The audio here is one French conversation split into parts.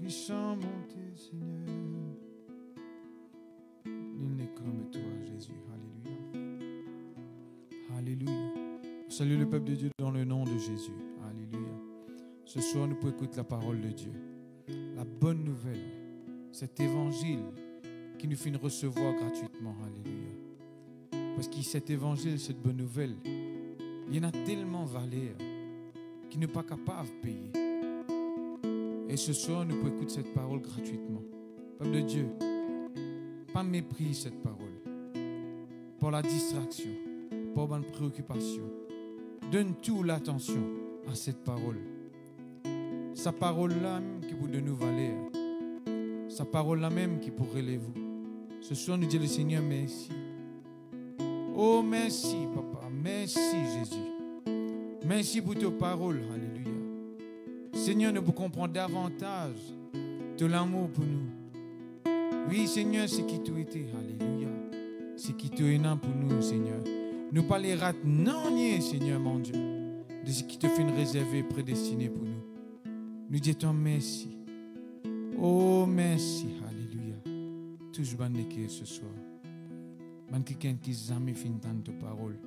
Chant monter, Seigneur. Nul n'est comme toi, Jésus. Alléluia. Alléluia. Salut le peuple de Dieu dans le nom de Jésus. Alléluia. Ce soir, nous pouvons écouter la parole de Dieu. La bonne nouvelle, cet évangile qui nous fait nous recevoir gratuitement. Alléluia. Parce que cet évangile, cette bonne nouvelle, il y en a tellement valeur qui n'est pas capable de payer. Et ce soir, nous pouvons écouter cette parole gratuitement. Peuple de Dieu, pas méprise cette parole. Pour la distraction, pour la préoccupation. Donne toute l'attention à cette parole. Sa parole-là même qui vous donne nous valeur. Sa parole-là même qui pour relever vous. Ce soir, nous dit le Seigneur, merci. Oh, merci, Papa. Merci, Jésus. Merci pour tes paroles. Alléluia. Seigneur, nous pouvons comprendre davantage de l'amour pour nous. Oui, Seigneur, c'est qui tu étais. Alléluia. C'est qui tu es pour nous, Seigneur. Nous pas les rates non nier, Seigneur, mon Dieu, de ce qui te fait réserver, prédestiné pour nous. Nous disons merci. Oh, merci. Alléluia. Toujours bonne équipe ce soir. Man quelqu'un qui jamais fin de parole.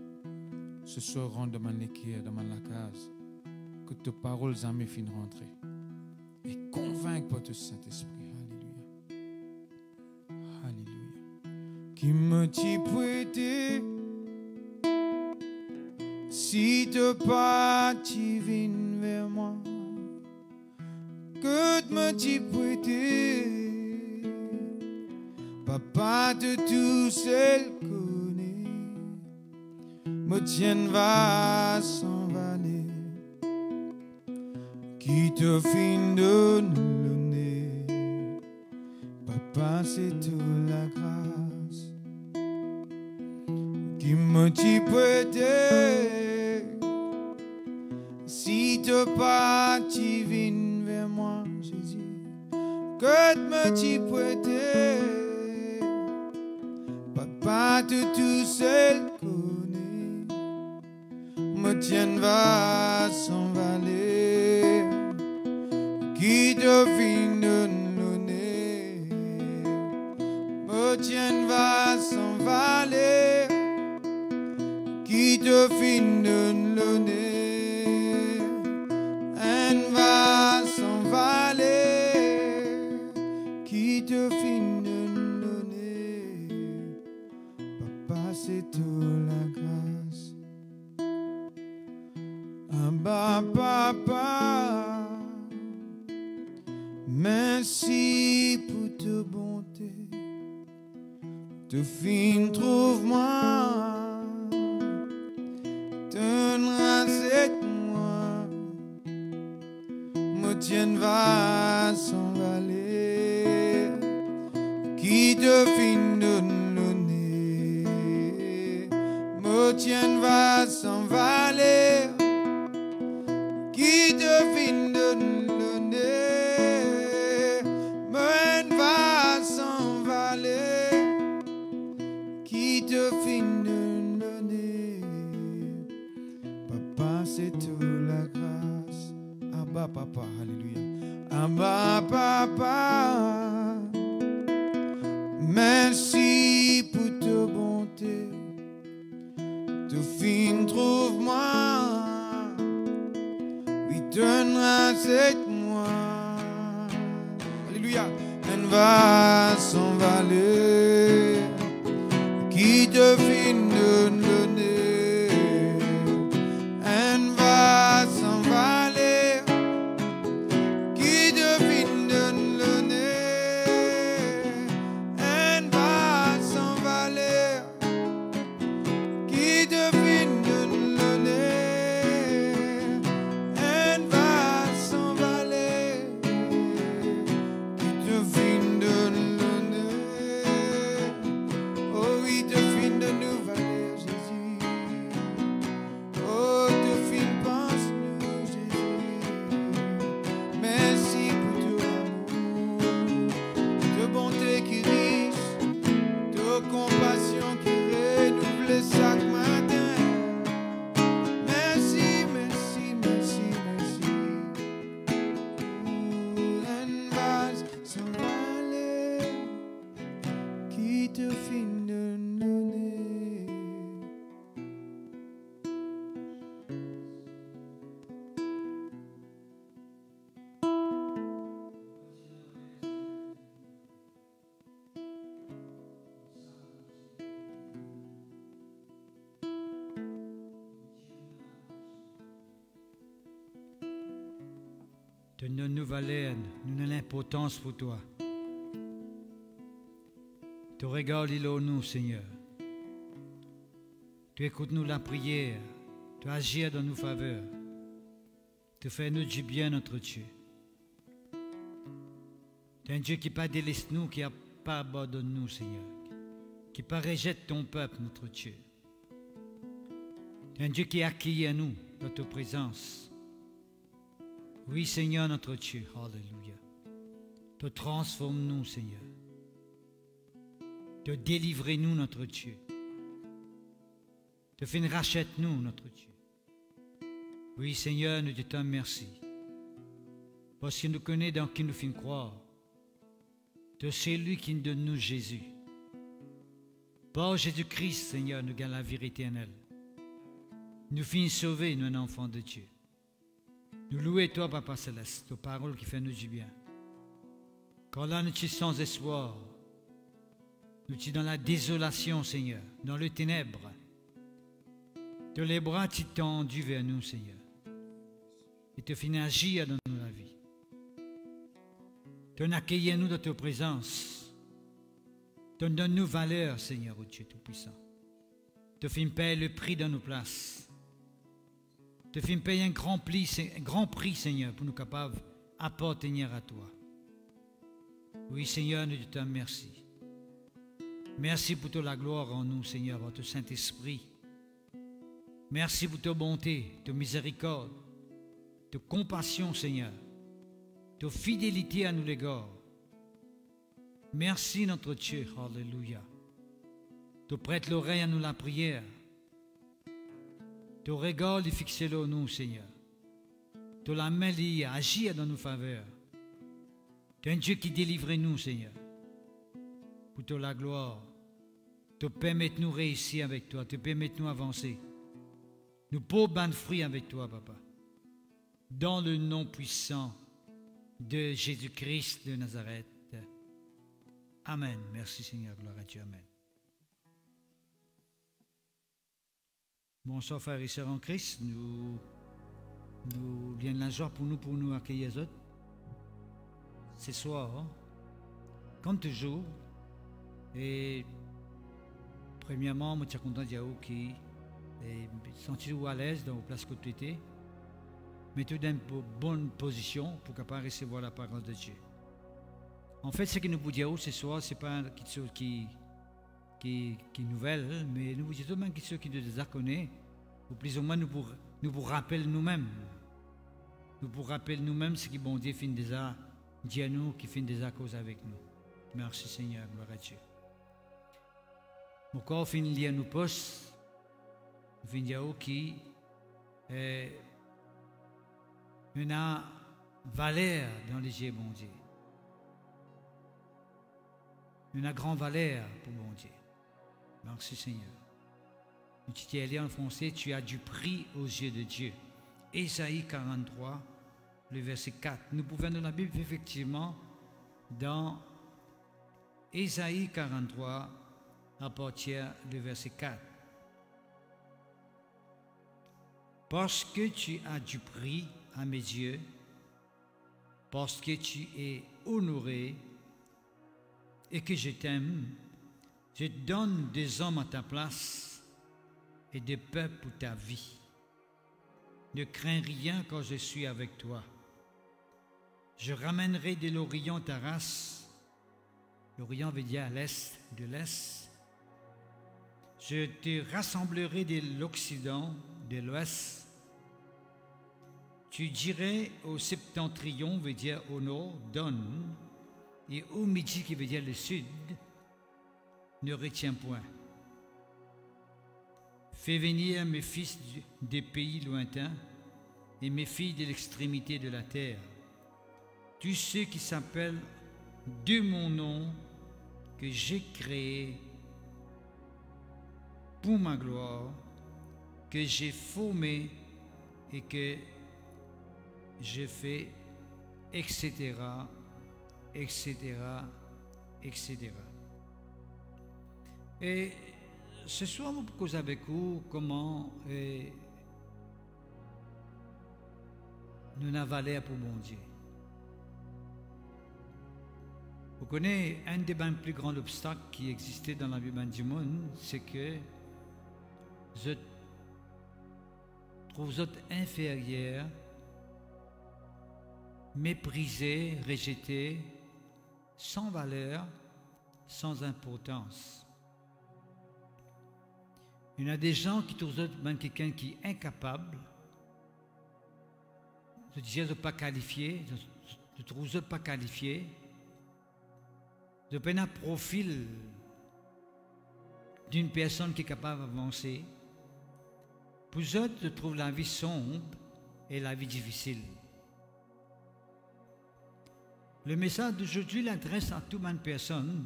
Ce soir, rentre dans l'équipe, dans la case. Que tes paroles jamais fin rentrer. Et convaincre par ton Saint-Esprit. Alléluia. Alléluia. Qui me t'y prêter si te pas tu viens vers moi. Que me t'y prêter Papa de tout seul connaît. Me tienne va s'envaler. Qui te fin de nous donner, Papa, c'est toute la grâce. Qui me t'y prêter, si te pas tu viens vers moi, Jésus. Que me t'y prêter, Papa, tout seul connaît. Me tienne va s'envaler. Qui te fin de nous donner, me tienne va s'envaler. Qui te fin de nous donner, en va s'envaler. Qui te fin de nous donner, Papa, c'est toute la grâce. Abba, Papa, merci pour ta bonté. Te fin, trouve-moi, te c'est moi, me tienne va s'envaler, qui te fin de donner, me tienne va s'envaler, qui te fin de donner, me va s'envaler, qui te fin de donner. Papa, c'est toute la grâce. Abba, Papa, alléluia. Abba, Papa, merci pour ta bonté. Te fin, trouve-moi. Oui, donnera c'est moi. Alléluia. Elle va s'envaler. Qui te fin de donner. Elle va s'envaler. Qui te fin de donner. Elle va s'envaler. Qui te fin de donner. Elle va s'envaler. Qui te fin de donner. Oh oui, te fin de nous valer, Jésus. Oh, te fin pense-nous, Jésus. Merci pour tout l'amour, de bonté qui riche, de compassion qui renouvelle chaque matin. Merci, merci, merci, merci. Elle va s'envaler, qui te fin de donner. Donne-nous valeur, nous avons l'importance pour toi. Tu regardes nous, Seigneur. Tu écoutes nous la prière. Tu agis dans nos faveurs. Tu fais nous du bien, notre Dieu. Tu es un Dieu qui pas délaisse nous, qui n'a pas abandonné nous, Seigneur. Qui pas rejette ton peuple, notre Dieu. Tu es un Dieu qui accueille à nous dans ta présence. Oui, Seigneur, notre Dieu, alléluia. Te transforme-nous, Seigneur. Te délivre-nous, notre Dieu. Te fais rachète-nous, notre Dieu. Oui, Seigneur, nous te disons merci. Parce que nous connaissons dans qui nous fait croire. De celui qui nous donne nous Jésus. Par Jésus-Christ, Seigneur, nous gagnons la vie éternelle. Nous finissons sauvés, nous, un enfant de Dieu. Nous louons toi, Papa Céleste, ta parole qui fait nous du bien. Quand là, nous sommes sans espoir, nous sommes dans la désolation, Seigneur, dans le ténèbre. De les bras tu tendus vers nous, Seigneur. Et te fais agir dans nous la vie. Te accueillir nous dans ta présence. Te donne-nous valeur, Seigneur, au Dieu Tout-Puissant. Te fais payer le prix dans nos places. Te fais payer un grand prix, Seigneur, pour nous capables d'appartenir à toi. Oui, Seigneur, nous te disons merci. Merci pour toute la gloire en nous, Seigneur, par ton Saint-Esprit. Merci pour ta bonté, ta miséricorde, ta compassion, Seigneur, ta fidélité à nous l'égard. Merci, notre Dieu, alléluia. Tu prêtes l'oreille à nous la prière. Tu regardes et fixes-le en nous, Seigneur. Tu la main liée, agis dans nos faveurs. Tu es un Dieu qui délivre nous, Seigneur. Pour toute la gloire. Tu permets de nous réussir avec toi. Tu permets de nous avancer. Nous pouvons ban fruit avec toi, Papa. Dans le nom puissant de Jésus-Christ de Nazareth. Amen. Merci, Seigneur. Gloire à Dieu. Amen. Bonsoir frères et sœurs en Christ. Nous bien de la joie pour nous accueillir autres. Ce soir, comme toujours, et premièrement, je suis content de dire qui est senti à l'aise dans vos places que tu étais, mettez dans une bonne position pour capable recevoir la parole de Dieu. En fait, ce que nous vous disons ce soir, ce n'est pas quelque chose qui est nouvelle, mais nous vous disons même quelque chose qui nous déjà connaît, ou plus ou moins nous vous rappelle nous-mêmes. Nous vous rappelle nous-mêmes ce que bon Dieu fait déjà dit à nous, qui fait déjà cause avec nous. Merci Seigneur, gloire à Dieu. Mon corps finit de lire nous poste, nous finit de dire qui a valeur dans les yeux bon Dieu. Une grande valeur pour mon Dieu. Merci Seigneur. Tu t'es allé en français, tu as du prix aux yeux de Dieu. Ésaïe 43, le verset 4. Nous pouvons dans la Bible, effectivement, dans Ésaïe 43, à partir du verset 4. Parce que tu as du prix à mes yeux, parce que tu es honoré, et que je t'aime, je te donne des hommes à ta place et des peuples pour ta vie. Ne crains rien quand je suis avec toi. Je ramènerai de l'Orient ta race. L'Orient veut dire à l'est, de l'est. Je te rassemblerai de l'Occident, de l'Ouest. Tu dirais au septentrion, veut dire au nord, donne. Et au midi, qui veut dire le sud, ne retiens point. Fais venir mes fils des pays lointains et mes filles de l'extrémité de la terre. Tous ceux qui s'appellent de mon nom que j'ai créé pour ma gloire, que j'ai formé et que j'ai fait, etc., etc., etc. Et ce soir, je cause avec vous comment nous avons valeur pour mon Dieu. Vous connaissez un des plus grands obstacles qui existait dans la vie du monde, c'est que je trouve vous inférieurs, méprisés, rejetés, sans valeur, sans importance. Il y a des gens qui trouvent quelqu'un qui est incapable, je disais de ne pas qualifié, je trouve pas qualifié, de peine un profil d'une personne qui est capable d'avancer. Pour eux, je trouve la vie sombre et la vie difficile. Le message d'aujourd'hui l'adresse à toute une personne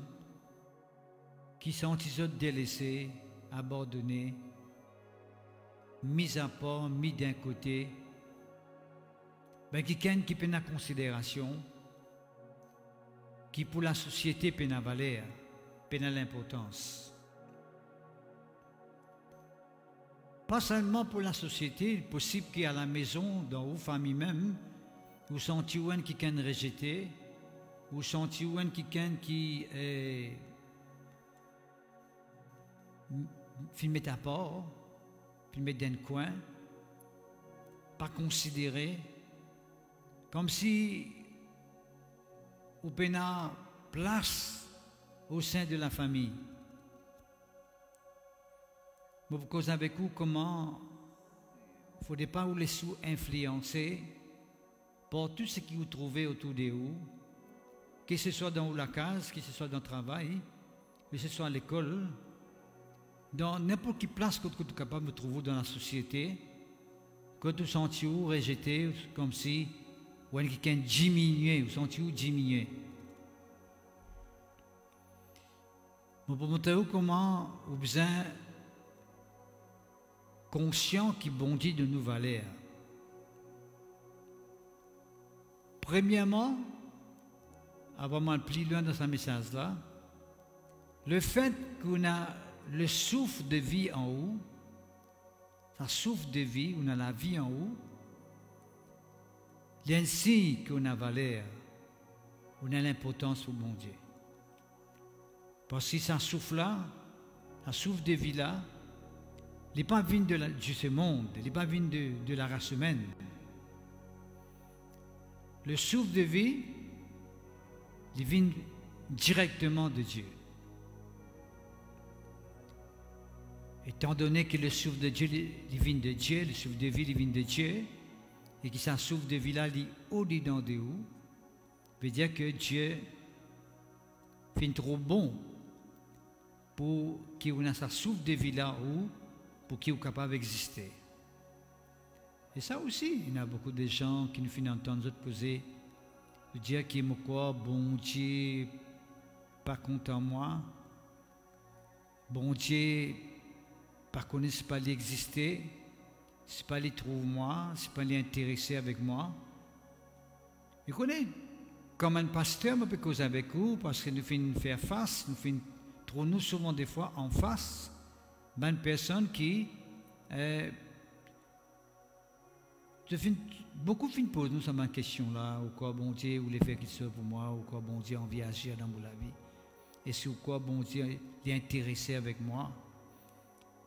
qui sont délaissées, abandonnées, mises à part, mises d'un côté, quelqu'un qui prend en considération, qui pour la société prend la valeur, prend l'importance. Pas seulement pour la société, il est possible qu'à la maison, dans vos familles même, vous sentez quelqu'un rejeté, vous sentez quelqu'un qui est filmé à part, filmé dans un coin, pas considéré, comme si vous prenez place au sein de la famille. Je vous cause avec vous comment il ne faudrait pas vous laisser influencer par tout ce que vous trouvez autour de vous, que ce soit dans la case, que ce soit dans le travail, que ce soit à l'école, dans n'importe quelle place que vous êtes capable de trouver dans la société, que vous sentez rejeté, comme si vous avez quelqu'un diminué, vous sentez diminué. Je vais vous montrer comment vous êtes conscient qui bondit de nos valeurs. Premièrement, avant de plus loin dans ce message-là, le fait qu'on a le souffle de vie en haut, la souffle de vie, on a la vie en haut, ainsi qu'on a valeur, on a l'importance pour mon Dieu. Parce que ça souffle là, la souffle de vie là, il n'est pas venu de ce monde, il n'est pas venu de la race humaine. Le souffle de vie, il vient directement de Dieu. Étant donné que le souffle de Dieu, il vient de Dieu, le souffle de vie, il vient de Dieu, et que ça souffle de vie là, il est au-dedans de où, veut dire que Dieu fait trop bon pour qu'il ait sa souffle de vie là où, pour qu'il soit capable d'exister. Et ça aussi, il y a beaucoup de gens qui nous font entendre poser, dire qu'il me quoi, bon Dieu, pas content de moi, bon Dieu, par contre, c'est pas l'exister, c'est pas les trouver moi, c'est pas les intéresser avec moi. Vous connaissez, comme un pasteur, on peut causer avec vous parce que nous faisons faire face, nous souvent des fois en face d'une personne qui beaucoup de posent nous cette question là, ou quoi bon Dieu, ou les faits qu'il soit pour moi, ou quoi bon Dieu envie d'agir dans la vie, et sur quoi bon Dieu est intéressé avec moi.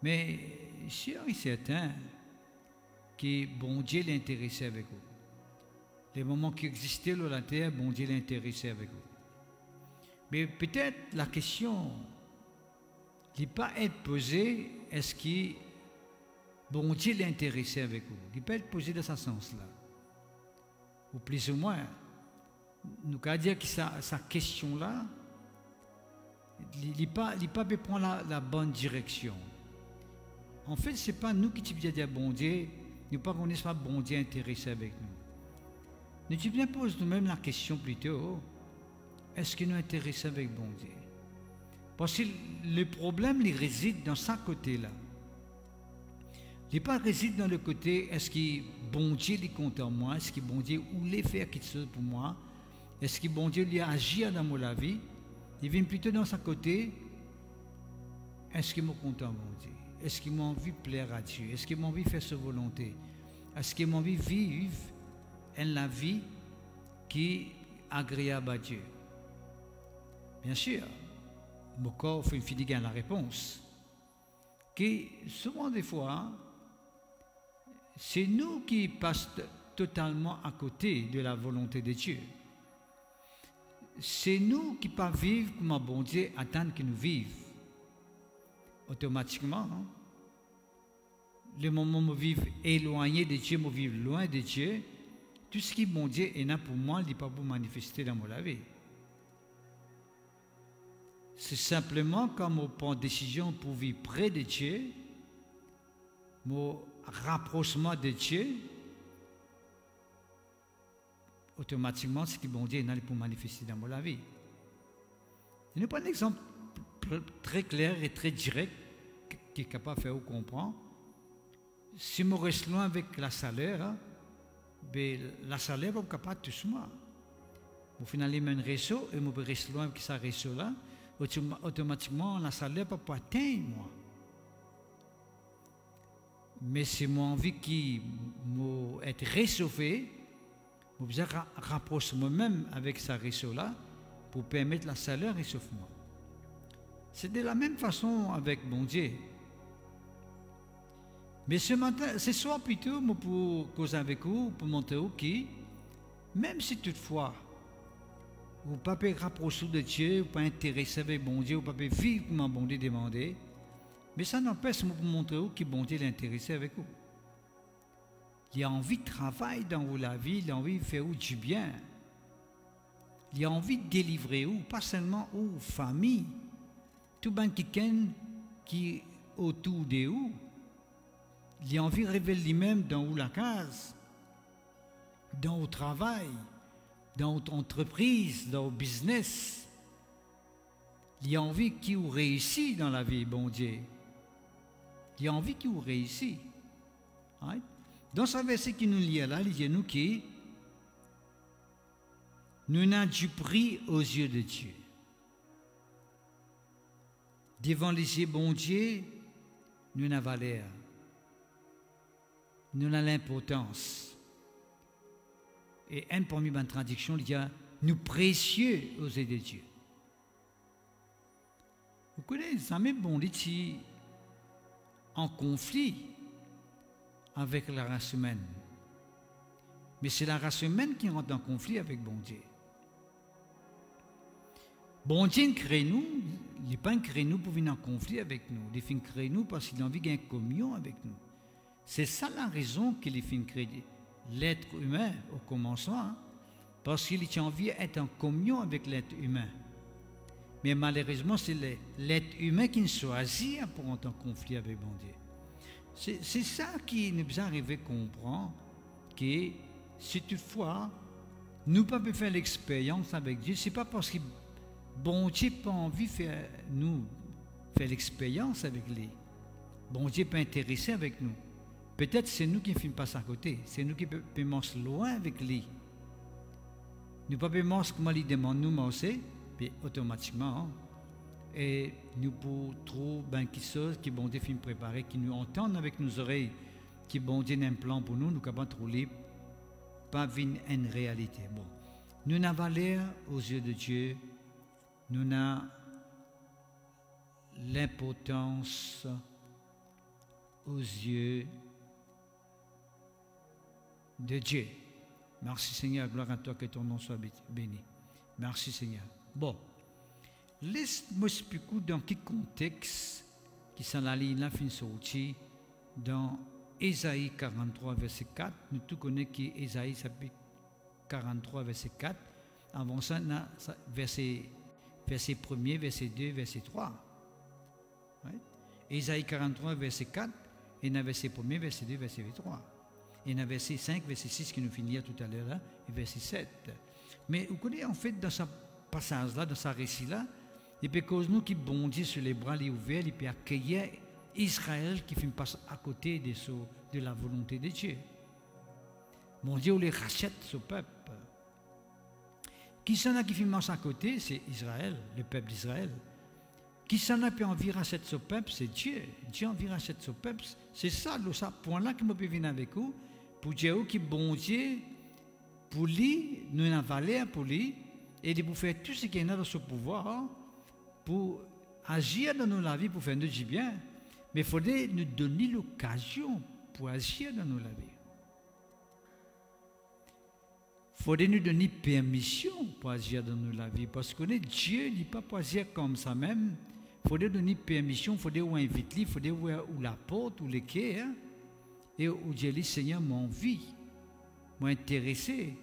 Mais sûr et certain que bon Dieu l'est intéressé avec vous. Les moments qui existaient sur la terre, bon Dieu l'est intéressé avec vous. Mais peut-être la question n'est pas être posée, est-ce que bon Dieu l'est intéressé avec vous? Il peut être posé dans ce sens-là. Ou plus ou moins, nous allons dire que sa question-là, il n'est pas prendre la bonne direction. En fait, ce n'est pas nous qui devons dire bon Dieu, nous ne connaissons pas bon Dieu intéressé avec nous. Nous devons poser nous-mêmes la question plutôt, est-ce qu'il nous intéresse avec bon Dieu? Parce que le problème, il réside dans ce côté-là. Il pas réside dans le côté, est-ce que bon Dieu est content de moi? Est-ce que bon Dieu ou les faire quelque chose pour moi? Est-ce que bon Dieu lui agit dans ma vie? Il vient plutôt dans ce côté, est-ce qu'il est content de mon Dieu? Est-ce qu'il m'a envie de plaire à Dieu? Est-ce qu'il m'a envie de faire sa volonté? Est-ce qu'il m'a envie de vivre la vie qui est agréable à Dieu? Bien sûr, mon corps fait finir la réponse. Que souvent des fois, c'est nous qui passons totalement à côté de la volonté de Dieu. C'est nous qui ne pouvons pas vivre comme un bon Dieu attend qu'il nous vive. Automatiquement, le moment où je vis éloigné de Dieu, je vis loin de Dieu, tout ce qui est bon Dieu est là pour moi, il n'est pas pour manifester dans ma vie. C'est simplement quand je prends décision pour vivre près de Dieu, mon rapprochement de Dieu, automatiquement, ce qui est bon Dieu est là pour manifester dans ma vie. Je vais prendre un exemple très clair et très direct qui est capable de faire comprendre. Si je reste loin avec la salaire, la salaire va être capable de tout moi. Au final, il y a un réseau et je reste loin avec ce réseau-là. Automatiquement, la salaire ne peut pas atteindre moi. Mais c'est mon envie qui être réchauffé, je besoin rapprocher moi-même avec ce réseau-là pour permettre la salaire réchauffement. C'est de la même façon avec bon Dieu. Mais ce soir plutôt, pour causer avec vous, pour montrer qui, même si toutefois, vous ne pouvez pas rapprocher de Dieu, vous ne pouvez pas intéresser avec bon Dieu, vous ne pouvez pas vivre comme bon Dieu demandé, mais ça n'empêche de montrer que bon Dieu est intéressé avec vous. Il a envie de travailler dans la vie, il a envie de faire du bien. Il a envie de délivrer vous, pas seulement aux familles, tout le monde qui est autour de vous. Il a envie de révéler lui-même dans la case, dans le travail, dans votre entreprise, dans le business. Il a envie qu'il réussisse dans la vie, bon Dieu. Il a envie qu'il réussisse. Right? Dans ce verset qui nous lit là, il dit nous qui nous n'avons du prix aux yeux de Dieu. Devant les yeux bon Dieu, nous n'avons valeur. nous avons l'importance. Et un parmi les traductions, il dit nous précieux aux yeux de Dieu. Vous connaissez, ça m'est bon, ici, en conflit avec la race humaine. Mais c'est la race humaine qui rentre en conflit avec bon Dieu. Bon Dieu crée nous, il n'est pas créé nous pour venir en conflit avec nous. Il fait créer nous parce qu'il a envie d'une communion avec nous. C'est ça la raison qu'il fait créer l'être humain au commencement, hein, parce qu'il a envie d'être en communion avec l'être humain. Mais malheureusement, c'est l'être humain qui choisit pour entrer en conflit avec bon Dieu. C'est ça qui nous arrive à comprendre que si toutefois nous ne pouvons pas faire l'expérience avec Dieu, ce n'est pas parce que bon Dieu n'a pas envie de faire l'expérience avec lui. Bon Dieu n'est pas intéressé avec nous. Peut-être c'est nous qui ne passons à côté, c'est nous qui pouvons loin avec lui. Nous ne pouvons pas comment il demande nous aussi, puis automatiquement, et nous pouvons trouver quelque chose qui bon Dieu fait préparer, qui nous entendent avec nos oreilles, qui bon Dieu a un plan pour nous, nous pouvons trouver pas une réalité. Bon, nous avons valeur aux yeux de Dieu, nous avons l'importance aux yeux de Dieu. Merci Seigneur, gloire à toi, que ton nom soit béni. Merci Seigneur. Bon, laisse-moi expliquer dans quel contexte qui sont la ligne là fin sortie dans Ésaïe 43 verset 4. Nous tous connaissons qui Ésaïe chapitre 43 verset 4. Avant ça, verset 1er, verset 2, verset 3. Ouais. Ésaïe 43 verset 4 et dans verset 1er, verset 2, verset 3. Et dans verset 5, verset 6 qui nous finit tout à l'heure là, et verset 7. Mais vous connaissez en fait dans ce passage-là, dans ce récit-là, il peut cause nous qui bondit sur les bras les ouverts, il peut accueillir Israël qui fait passer à côté de la volonté de Dieu. Mon Dieu, on les rachète ce peuple. Qui s'en a qui fait passer à côté, c'est Israël, le peuple d'Israël. Qui s'en a pu envie rachète ce peuple, c'est Dieu. Dieu envie rachète ce peuple. C'est ça, le point-là que je peux venir avec vous, pour dire qui bon Dieu, pour lui, nous avons valeur pour lui, et de pour faire tout ce qu'il y a dans son pouvoir, pour agir dans nos vies, pour faire du bien. Mais il faudrait nous donner l'occasion pour agir dans nos vies. Il faudrait nous donner permission pour agir dans nos vies, parce que Dieu n'est pas pour agir comme ça même. Il faudrait donner permission, il faudrait inviter, il faudrait ouvrir la porte ou les quais, hein, et où Dieu dit, Seigneur, mon envie, moi intéressé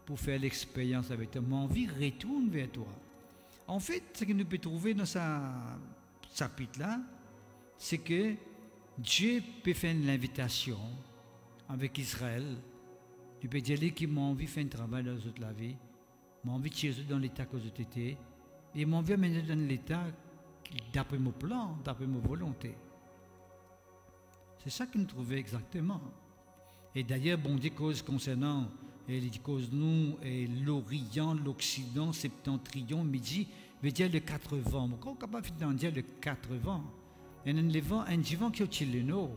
pour faire l'expérience avec toi, mon envie retourne vers toi. En fait, ce que nous pouvons trouver dans ce chapitre-là, c'est que Dieu peut faire l'invitation avec Israël. Tu peux dire qu'il m'a envie de faire un travail dans la vie, m'a envie de tirer dans l'état que je t'étais, et m'a envie de mener dans l'état d'après mon plan, d'après ma volonté. C'est ça que nous trouvons exactement. Et d'ailleurs, bon Dieu cause concernant, il dit cause nous, et l'Orient, l'Occident, septentrion, midi, veut dire le 4 vents. Comment on est capable de dire le 4 vents? Il y a un vent qui est au le nord,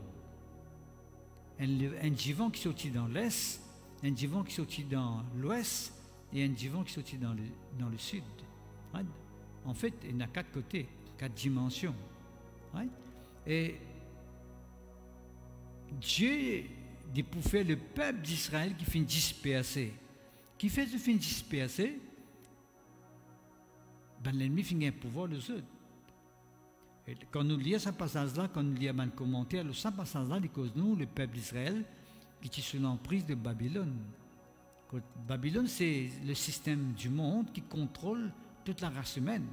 un vent qui est dans l'est, un vent qui est dans l'ouest, et un vent qui est dans le sud. Right? En fait, il y a 4 côtés, 4 dimensions. Right? Et Dieu dit pour faire le peuple d'Israël qui finit dispersé. Qui fait ce fin dispersé, ben l'ennemi finit un pouvoir les autres. Et quand nous lisons ce passage-là, quand nous lisons un commentaire, ce passage-là, il cause nous, le peuple d'Israël, qui est sous l'emprise de Babylone. Babylone, c'est le système du monde qui contrôle toute la race humaine.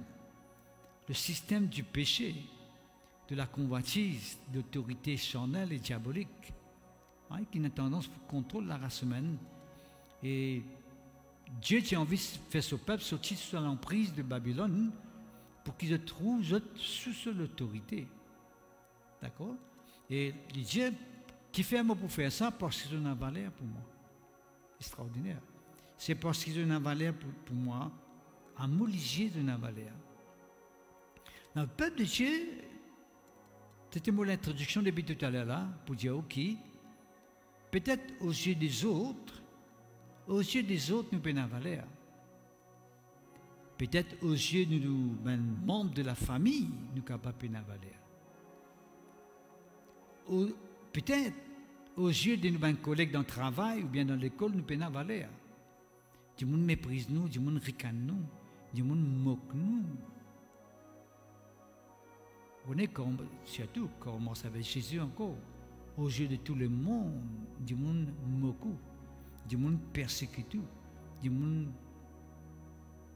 Le système du péché, de la convoitise, d'autorité charnelle et diabolique, hein, qui a tendance à contrôler la race humaine. Et Dieu a envie de faire ce peuple sortir sous l'emprise de Babylone pour qu'ils se trouvent sous l'autorité. D'accord? Et Dieu qui fait un mot pour faire ça parce qu'ils ont une valeur pour moi. Extraordinaire. C'est parce qu'ils ont une valeur pour moi, à m'obliger de une valeur. Dans le peuple de Dieu, c'était mon introduction depuis tout à l'heure là, pour dire ok, peut-être aux yeux des autres, nous prenons valeur. Peut-être aux yeux de nous, membres de la famille, nous capables de valeur. Peut-être aux yeux de nos collègues dans le travail ou bien dans l'école, nous prenons valeur. Du monde méprise nous, du monde ricane nous, du monde moque nous. On est comme, surtout, quand on commence avec Jésus encore, aux yeux de tout le monde, du monde moque, du monde persécute, du monde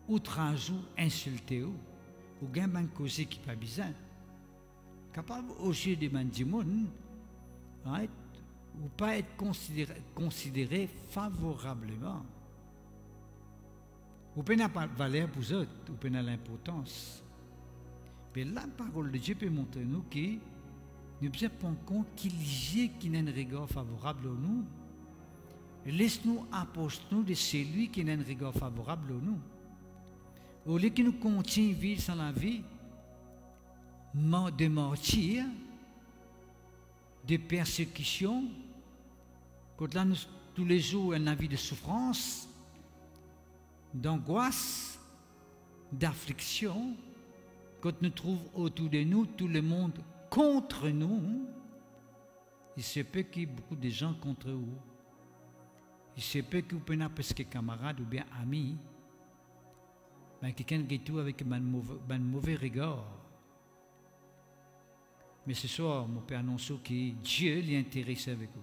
outrage ou insulte, ou gain ban cause qui pas bizarre. Capable aux yeux de du monde, right, ou pas être considéré favorablement. Ou pas pas valeur pour eux, ou pas l'importance. Mais la parole de Dieu peut montrer nous que nous devons prendre compte qu'il y a un regard favorable à nous. Laisse-nous approcher de celui qui a un regard favorable à nous. Au lieu que nous continuions à vivre sans la vie, de mentir, de persécution, quand là, nous, tous les jours, une vie de souffrance, d'angoisse, d'affliction, quand nous trouvons autour de nous tout le monde contre nous, il se peut qu'il y ait beaucoup de gens contre vous. Il se peut que vous preniez presque camarades ou bien amis, mais quelqu'un qui est tout avec un mauvais regard. Mais ce soir, mon Père annonce que Dieu l'est intéressé avec vous.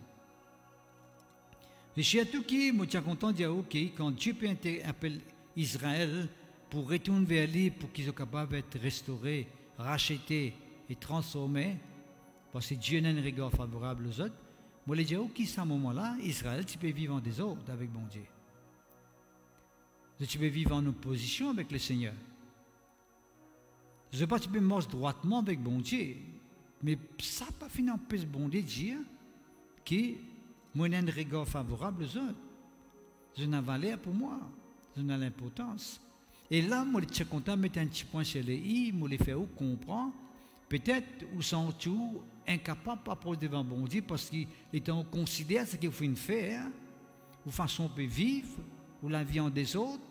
Et je suis tout qui, moi, je suis content de dire que quand Dieu appelle Israël pour retourner vers lui, pour qu'ils soient capables d'être restaurés, rachetés et transformés, parce que Dieu n'a un regard favorable aux autres, moi, je dis à ce moment-là, Israël, tu peux vivre en désordre avec bon Dieu. Tu peux vivre en opposition avec le Seigneur. Je ne sais pas si tu peux marcher droitement avec bon Dieu, mais ça n'a pas fini d'empêcher bon Dieu de dire que moi, j'ai un regard favorable aux autres. Je n'ai valeur pour moi. Je n'ai l'importance. Et là, moi, je suis content de mettre un petit point sur les i, moi, les faire comprendre. Peut-être, ou sont tout incapables de passer devant bon Dieu parce qu'ils considèrent ce qu'il faut faire, ou façon peut vivre, ou la vie en désordre,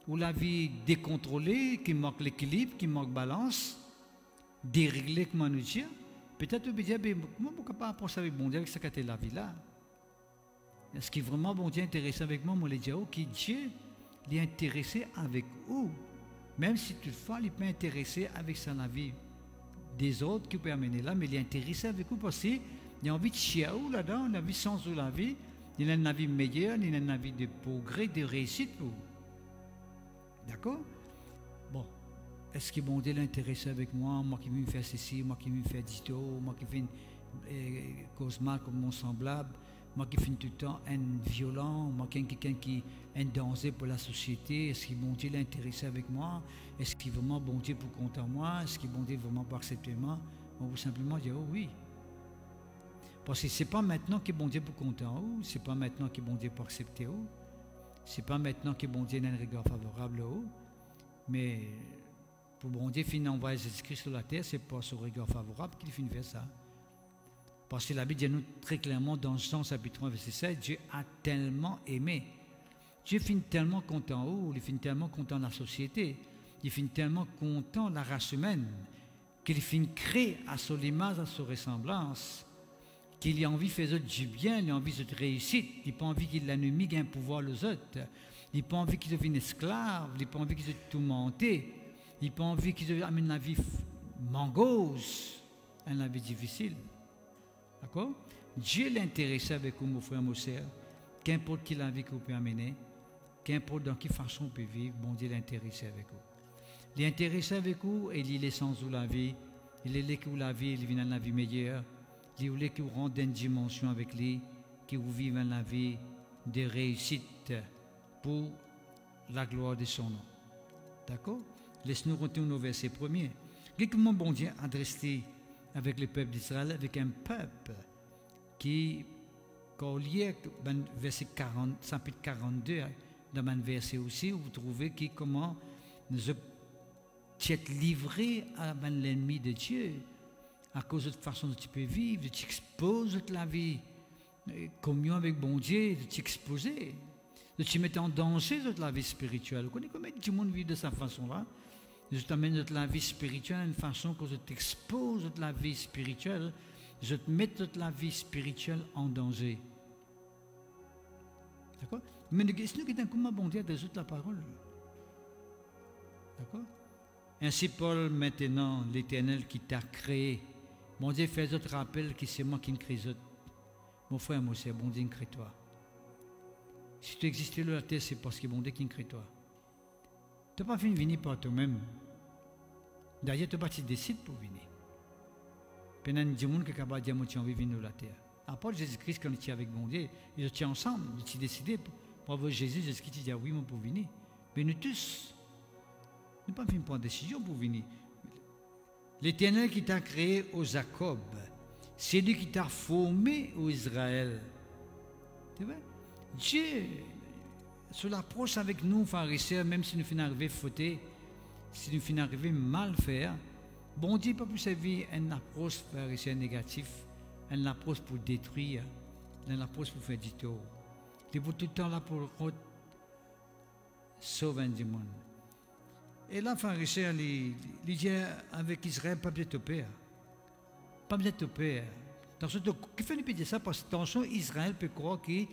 ou la vie décontrôlée, qui manque l'équilibre, qui manque balance, déréglée, comment nous dire. Peut-être vous dire, comment je ne peux pas penser avec bon Dieu avec ce qu'est la vie là. Est-ce qu'il est vraiment bon Dieu intéressé avec moi? Moi, je dis, ok, Dieu est intéressé avec vous. Même si toutefois, il n'est pas intéressé avec sa vie des autres qui peut amener là, mais il est intéressé avec vous parce qu'il a envie de chier là-dedans, il a envie de sens de la vie, il a une vie meilleure, il a une vie de progrès, de réussite pour vous. D'accord? Bon. Est-ce que bon Dieu est intéressé avec moi, moi qui veux faire ceci, moi qui veux faire dito, moi qui fais une cause mal comme mon semblable, moi qui fais tout le temps un violent, moi qui suis quelqu'un qui est un danger pour la société, est-ce que bon Dieu est intéressé avec moi? Est-ce qu'il vraiment bon Dieu pour compter en moi? Est-ce que bon Dieu vraiment pour accepter moi? On va simplement dire oh oui. Parce que ce n'est pas maintenant que bon Dieu pour compter en vous, ce n'est pas maintenant que bon Dieu pour accepter vous, ce n'est pas maintenant que bon Dieu a un regard favorable à vous, mais pour bon Dieu finit envoyer Jésus-Christ sur la terre, ce n'est pas son regard favorable qu'il finit faire ça. Parce que la Bible dit nous très clairement dans Jean chapitre 3 verset 7, Dieu a tellement aimé. Dieu finit tellement content où, il finit tellement content la société, il finit tellement content la race humaine, qu'il finit créer à son image, à son ressemblance, qu'il a envie de faire du bien, il a envie de réussite, il n'a pas envie qu'il l'ennemi gagne un pouvoir aux autres, il n'a pas envie qu'ils deviennent esclaves, il n'a pas envie qu'ils soient tourmentés, il n'a pas envie qu'ils amènent la vie mangose, la vie difficile. D'accord? Dieu l'intéressé avec vous, mon frère, mon soeur, qu'importe qui la vie que vous pouvez amener, qu'importe dans quelle façon vous pouvez vivre, bon Dieu l'intéressé avec vous. Il est intéressé avec vous et il est l'essence de la vie, il est là que vous la vie, il vit dans la vie meilleure, il voulait que vous rendiez une dimension avec lui, que vous vivez dans la vie de réussite pour la gloire de son nom. D'accord? Laisse-nous retourner au verset 1er. Comment bon Dieu adresse avec le peuple d'Israël, avec un peuple qui, quand on lit verset 40, chapitre 42, dans un verset aussi, vous trouvez que comment nous êtes livrés à l'ennemi de Dieu, à cause de la façon dont tu peux vivre, tu exposes la vie communion avec bon Dieu, de t'exposer, de te mettre en danger de la vie spirituelle. Vous connaissez combien de monde vit de cette façon-là? Je t'amène de la vie spirituelle d'une façon que je t'expose de la vie spirituelle, je te mets de la vie spirituelle en danger. D'accord? Mais nous avons comment bon Dieu de la parole. D'accord? Ainsi, Paul, maintenant, l'Éternel qui t'a créé, bon Dieu fait autre rappel que c'est moi qui me crée. Mon frère, moi, c'est bon Dieu qui crée toi. Si tu existes sur la terre, c'est parce que bon Dieu qui crée toi. Tu n'as pas fini de venir par toi-même. D'ailleurs, tu n'as pas décidé pour venir. Puis il y a des gens qui sont capables de dire que tu as envie de venir sur la terre. À part Jésus-Christ, quand tu es avec bon Dieu, ils étaient ensemble, ils ont décidé pour avoir Jésus, Jésus-Christ, tu dis oui, moi, pour venir. Mais nous tous, nous n'avons pas fait une décision pour venir. L'Éternel qui t'a créé aux Jacob, c'est lui qui t'a formé aux Israël. Tu vois? Dieu, sur l'approche avec nous, pharisiens, même si nous finissons arriver fautés, si nous finissons arriver mal faire, bon Dieu pas plus servir une approche pharisien négative, une approche pour détruire, une approche pour faire du tort. Il est tout le temps là pour sauver du monde. Et là, pharisien, il dit avec Israël, pas besoin de te père. Pas besoin de te père. Qui fait dire ça? Parce que attention, Israël peut croire que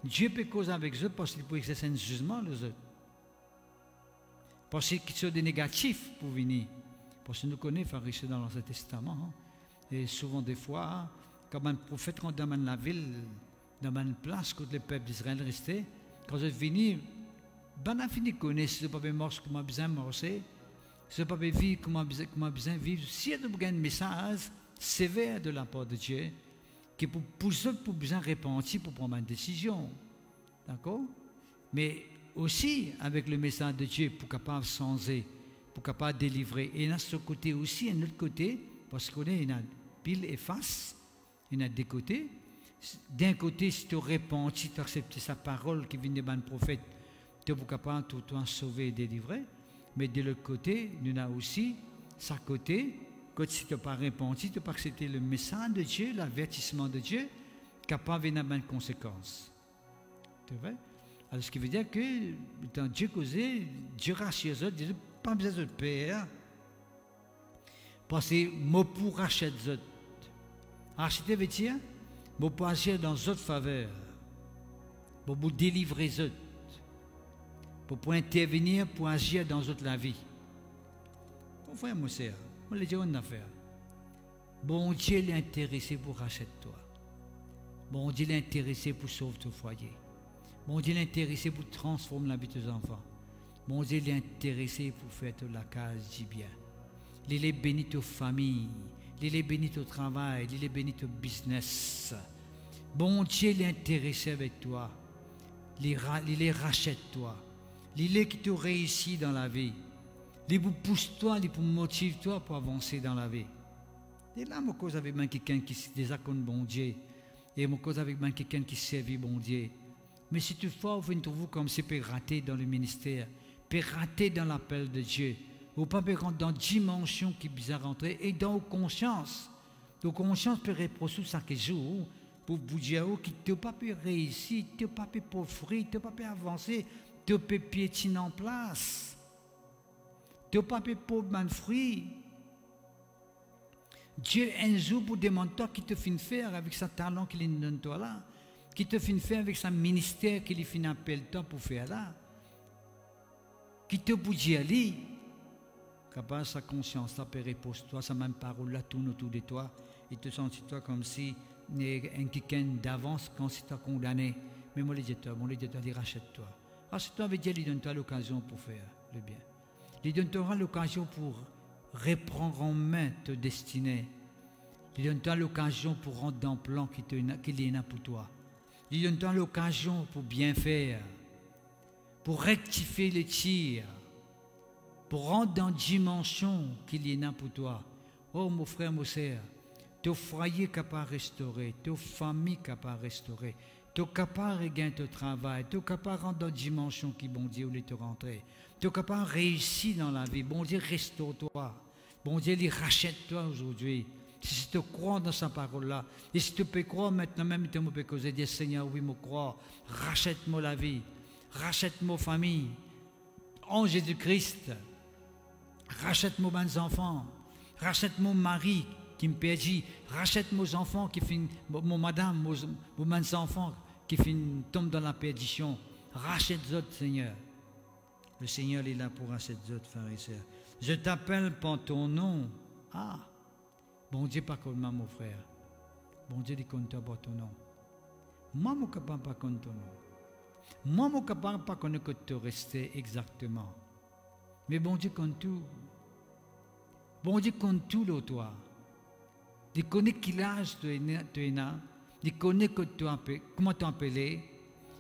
Dieu peut causer avec eux parce qu'il peut exercer un jugement les autres. Parce qu'ils sont des négatifs pour venir. Parce que nous connaissons pharisiens dans l'Ancien Testament. Hein. Et souvent, des fois, hein, quand un prophète rentre dans la ville, dans une place où le peuple d'Israël restait, quand ils viennent, ben on a fini de connaître ce pas marcher comment on a besoin de marcher, ce pas vivre comment on a besoin de vivre. S'il y a un message sévère de la part de Dieu, qui pour eux, pour besoin de repentir, pour prendre une décision. D'accord? Mais aussi, avec le message de Dieu, pour capable changer, pour capable délivrer. Et il y a ce côté aussi, un autre côté, parce qu'on a pile et face, il y a des côtés. D'un côté, si tu repentis, tu acceptes sa parole qui vient de ban prophète, tu es capable de tout sauver et délivrer. Mais de l'autre côté, il y a aussi sa côté, que si tu n'as pas repenti, tu n'as pas accepté le message de Dieu, l'avertissement de Dieu, capable de avoir une conséquence. Tu vois? Alors, ce qui veut dire que, quand Dieu causait, Dieu rassure les autres, Dieu pas besoin de père, parce que moi pour racheter les autres. Racheter veut dire, moi pour agir dans d'autres faveurs, pour vous délivrer les autres, pour intervenir, pour agir dans d'autres la vie. Mon frère, mon sœur, on le dit une affaire. Bon Dieu est intéressé pour racheter toi. Bon Dieu est intéressé pour sauver ton foyer. Bon Dieu est intéressé pour transformer la vie de tes enfants. Bon Dieu est intéressé pour faire la case du bien. Il est béni ta famille. Il est béni ton travail. Il est béni ton business. Bon Dieu est intéressé avec toi. Il est rachète toi. Il est qui te réussit dans la vie. Il vous pousse toi, il vous motive toi pour avancer dans la vie. Et là, je cause avec quelqu'un qui se désaccorde bon Dieu. Et je cause avec quelqu'un qui servit bon Dieu. Mais si toutefois vous trouvez comme c'est peut rater dans le ministère, peut rater dans l'appel de Dieu, ou pas peut rentrer dans une dimension qui est bizarre rentrer, et dans vos consciences. Vos consciences peut reprocher chaque jour pour vous dire que tu n'as pas pu réussir, tu n'as pas pu poursuivre, tu n'as pas pu avancer, tu n'as pas pu piétiner en place. Tu n'as pas pu prendre un fruit. Dieu, un jour, pour demander toi qui te fait faire avec sa talent qu'il donne toi là, qui te fait faire avec sa ministère qu'il fait appel toi pour faire là, qui te peut dire lui, capable sa conscience, ta repose-toi, sa même parole là tourne autour de toi, et te sens toi comme si un quelqu'un d'avance quand si tu es condamné. Mais moi, mon Dieu, il rachète-toi. Rachète-toi avec Dieu, il donne-toi l'occasion pour faire le bien. Il donnera l'occasion pour reprendre en main ta destinée. Il donnera l'occasion pour rentrer dans le plan qu'il y a pour toi. Il donnera l'occasion pour bien faire, pour rectifier les tirs, pour rentrer dans la dimension qu'il y a pour toi. Oh mon frère, mon sœur, ton foyer capable de restaurer, ta famille capable de restaurer, tu es capable de gagner ton travail, tu es capable de rentrer dans la dimension qui, bon Dieu, où tu rentrer. Tu es capable de réussir dans la vie. Bon Dieu, restaure-toi. Bon Dieu, il rachète-toi aujourd'hui. Si tu crois dans sa parole-là, et si tu peux croire maintenant même, tu peux causer, dire Seigneur, oui, je crois, rachète-moi la vie, rachète-moi famille, en Jésus-Christ, rachète-moi mes enfants, rachète-moi mari qui me perdit, rachète-moi mes enfants qui finissent, mon madame, mes enfants qui tombent dans la perdition, rachète-les, Seigneur. Le Seigneur est là pour racheter les autres, frères et sœurs. Je t'appelle par ton nom. Ah! Bon Dieu, pas comme moi, mon frère. Bon Dieu, dit qu'on par ton nom. Moi, je ne suis capable pas contre ton nom. Moi, je ne suis capable pas connaître que tu restes exactement. Mais bon Dieu, compte tout. Bon Dieu, compte tout, le toi. Il connaît quel âge tu es là. Il connaît comment tu es appelé.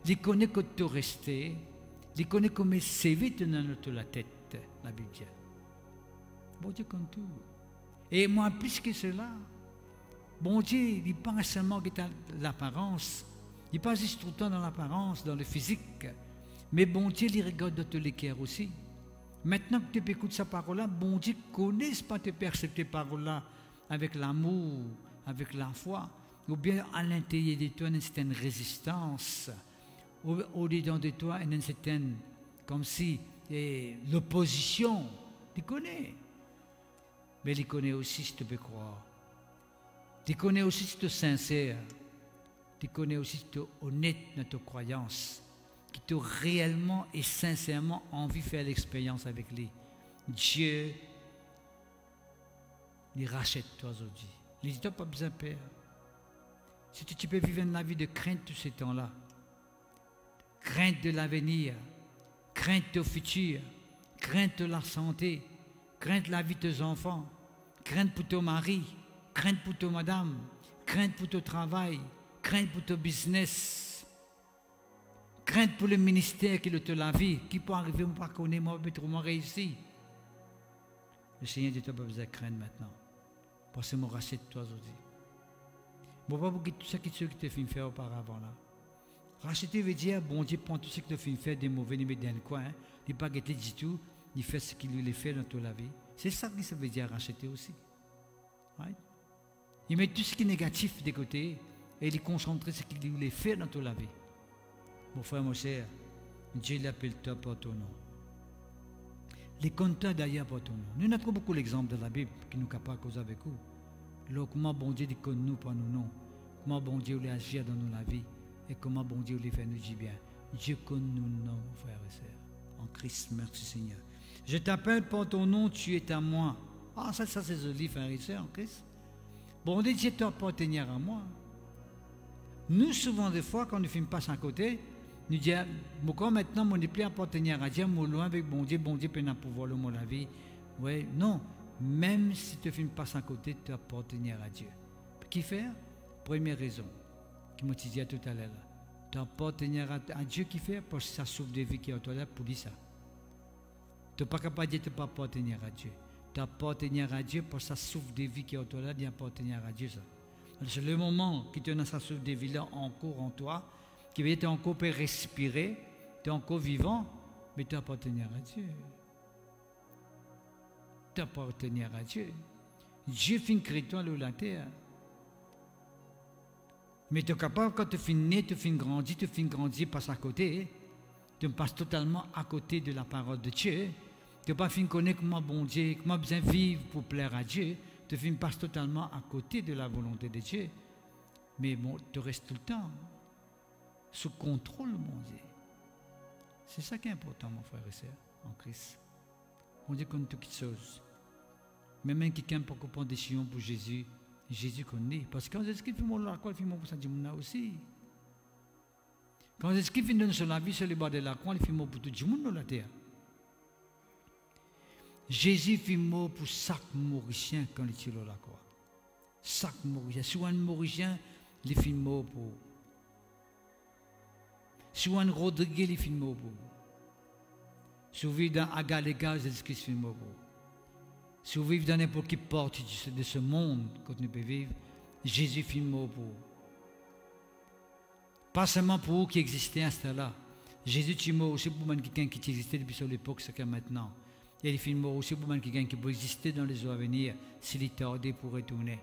Il connaît que tu es resté. Il connaît comment c'est vite dans la tête, la Bible. Bon Dieu, compte tout. Et moi, plus que cela, bon Dieu, il n'est pas seulement dans l'apparence, il n'est pas juste tout le temps dans l'apparence, dans le physique, mais bon Dieu, il regarde dans tous les cœurs aussi. Maintenant que tu écoutes sa parole-là, bon Dieu ne connaît pas te percevoir tes paroles-là avec l'amour, avec la foi, ou bien à l'intérieur de toi, une certaine résistance, au-dedans de toi, une certaine, comme si, l'opposition, tu connais. Mais il connaît aussi si tu peux croire. Tu connais aussi si tu es sincère. Tu connais aussi si tu es honnête dans ta croyance. Qui tu as réellement et sincèrement envie de faire l'expérience avec lui. Dieu, il rachète toi aujourd'hui. Il dit, tu n'as pas besoin de peur. Si tu peux vivre une vie de crainte tous ces temps-là, crainte de l'avenir, crainte au futur, crainte de la santé, crainte la vie de tes enfants, crainte pour ton mari, crainte pour ton madame, crainte pour ton travail, crainte pour ton business, crainte pour le ministère qui est de la vie, qui peut arriver, moi, pas connaître, moi, mais trop réussi. Le Seigneur dit, tu n'as pas besoin de craindre maintenant, parce que je rachète toi aujourd'hui. Je ne vais pas vous dire tout ce que tu as fait faire auparavant là. Racheter veut dire, bon Dieu prend tout ce que tu as fait faire des mauvais, il met dans le coin, il n'est pas gâté du tout. Il fait ce qu'il lui fait dans toute la vie. C'est ça que ça veut dire racheter aussi. Right? Il met tout ce qui est négatif de côté et il concentre sur ce qu'il lui fait dans toute la vie. Mon frère, mon cher, Dieu l'appelle toi par ton nom. Les compteurs d'ailleurs par ton nom. Nous avons beaucoup d'exemples de la Bible qui nous capables de causer avec vous. Alors, comment bon Dieu dit que nous par nos noms, comment bon Dieu voulait agir dans nos vie et comment bon Dieu voulait faire nous du bien. Dieu connaît nous, mon frère et sœur. En Christ, merci Seigneur. Je t'appelle par ton nom, tu es à moi. Ah, ça c'est joli, frère et sœur, en Christ. Bon Dieu, tu dois appartenir à moi. Nous, souvent, des fois, quand nous films passe à côté, nous disons, pourquoi maintenant, on n'est plus appartenir à Dieu, on est loin avec bon Dieu peut nous pouvoir le mot la vie. Oui, non. Même si tu films passe à côté, tu dois appartenir à Dieu. Qui faire? Première raison, qui m'a dit tout à l'heure. Tu dois appartenir à Dieu qui fait, parce que ça sauve des vies qui est autour là pour dire ça. Tu n'es pas capable de dire que tu ne peux pas appartenir à Dieu. Tu appartenir à Dieu parce que ça souffre des vies qui est autour là, d'appartenir à Dieu. C'est le moment qui te donne ça souffre des vies là encore en toi, qui veut dire que tu es encore peut respirer, tu es encore vivant, mais tu appartenir à Dieu. Tu appartenir à Dieu. Dieu fait créer toi sur la terre. Mais tu es capable, quand tu finis, tu finis grandir, passe à côté. Tu passes totalement à côté de la parole de Dieu. Tu n'as pas fini de connaître comment bon Dieu, comment besoin vivre pour plaire à Dieu. Tu passes totalement à côté de la volonté de Dieu. Mais bon, tu restes tout le temps sous contrôle, mon Dieu. C'est ça qui est important, mon frère et sœur, en Christ. On dit qu'on toutes choses. Mais même quelqu'un peut prendre des décision pour Jésus, Jésus connaît. Parce que quand est-ce qu'il fait mon la croix, il fait mon pour ça, aussi. Quand est-ce qu'il finit sur la vie, sur les bords de la croix, il fait mot pour tout le monde dans la terre. Jésus fait mot pour chaque Mauricien quand il est sur la croix. Chaque Mauricien. Si un Mauricien, il fait mot pour. Si un Rodriguez, il fait mot pour. Si vous vivez dans Agalega, Jésus-Christ fait mot pour. Si vous vivez dans n'importe quelle porte de ce monde, quand nous pouvons vivre, Jésus fait mot pour. Pas seulement pour vous qui existez à ce temps-là. Jésus est mort aussi pour quelqu'un qui existait depuis son époque, c'est que maintenant. Et il est mort aussi pour quelqu'un qui peut exister dans les jours à venir s'il est tardé pour retourner.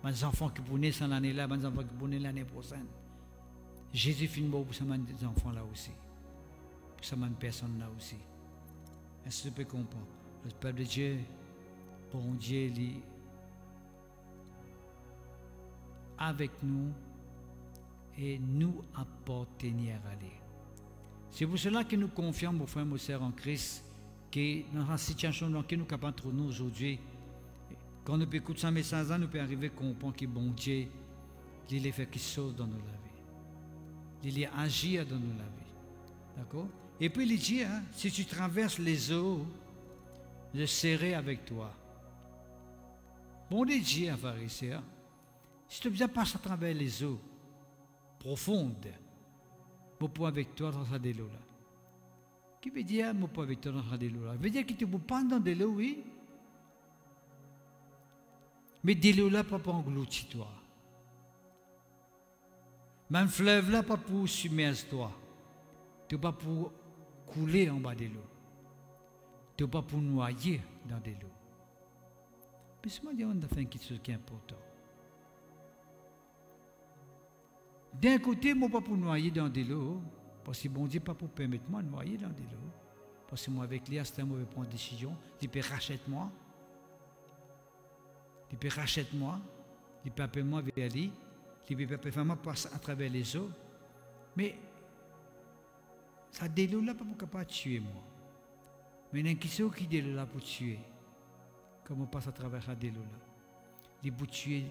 mes enfants qui vont naître cette année-là, mes enfants qui vont naître l'année prochaine. Jésus finit bon pour ces enfants-là aussi. Pour ces personnes-là aussi. Est-ce que tu peux comprendre? Le peuple de Dieu, bon Dieu, il avec nous et nous appartenir à lui. C'est pour cela que nous confions, mon frère, mon sœur en Christ, que dans la situation dans laquelle nous sommes capables de nous aujourd'hui, quand nous écoutons ce message, nous pouvons arriver à comprendre que bon Dieu, il a fait quelque chose dans nos vies. Il a agi dans nos vies. D'accord? Et puis il dit, hein, si tu traverses les eaux, je serai avec toi. Bon Dieu dit à pharisien, si tu viens passer à travers les eaux profondes, je peux avec toi dans cette eau-là. Qui veut dire, je peux avec toi dans cette eau-là? Veut dire que tu peux pas dans de l'eau, oui. Mais de l'eau-là, pas pour engloutir toi. Même fleuve-là, pas pour submerger toi. Tu pas pour couler en bas de l'eau. Tu pas pour noyer dans de l'eau. Puis moi, on a fait quelque chose qui est important. D'un côté, je ne pas pour noyer dans de l'eau, parce que bon Dieu pas pour permettre moi de noyer dans de l'eau. Parce que moi, avec lui, à ce moment, je vais prendre une décision. Il peut racheter moi. Il peut racheter moi. Il peut appeler moi vers lui. Il peut faire moi passer à travers les eaux. Mais, ça de l'eau-là, pas pour capable de tuer moi. Mais il y a qui sont qui de l'eau-là pour tuer. Comment on passe à travers la de l'eau-là. Il peut tuer,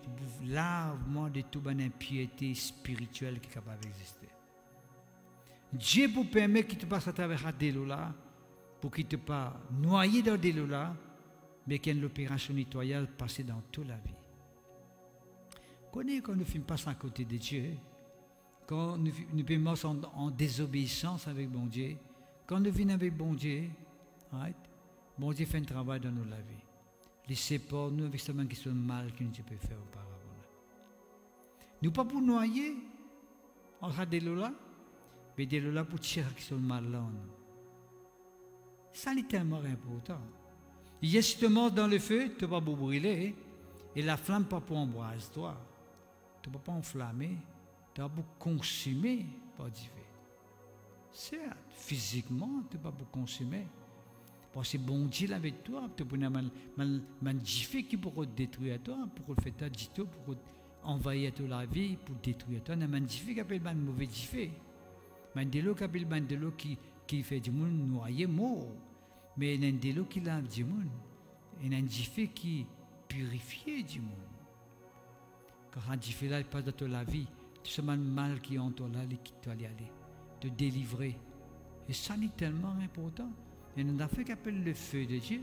lavement de toute une impiété spirituelle qui est capable d'exister. Dieu vous permet qu'il te passe à travers la de l'eau-là, pour qu'il ne te pas noyé dans de l'eau-là, mais qu'il y ait une opération nettoyage passée dans toute la vie. Quand nous finissons passer à côté de Dieu, quand nous sommes en désobéissance avec bon Dieu, quand nous venons avec bon Dieu, right? Bon Dieu fait un travail dans nos la vie. Il sépare nous avec ce qui sont mal que nous pouvons faire auparavant. Nous ne pas pour noyer en train de l'eau là, mais de l'eau là pour tirer qui sont mal là. Ça est tellement important. Il y a justement dans le feu, tu ne vas pas brûler, et la flamme pas pour embraser toi. Tu ne vas pas enflammer, tu vas pas consumer par du feu. Certes, physiquement, tu ne vas pas consumer. Parce que bon Dieu avec toi, tu peux un gifler qui pourra te détruire toi, pour le faire ta dito, pour envahir toute la vie, pour détruire toi. Il y a un gifler qui appelle un mauvais gifler. Il y a de l'eau qui appelle de l'eau qui fait du monde noyer mort. Mais il y a de l'eau qui lave du monde. Il y a un gifler qui purifie du monde. Quand un gifler là, il passe dans toute la vie, tout ce mal qui est en toi là, qui doit y aller, te délivrer. Et ça est tellement important. Il y a une affaire qui appelle le feu de Dieu,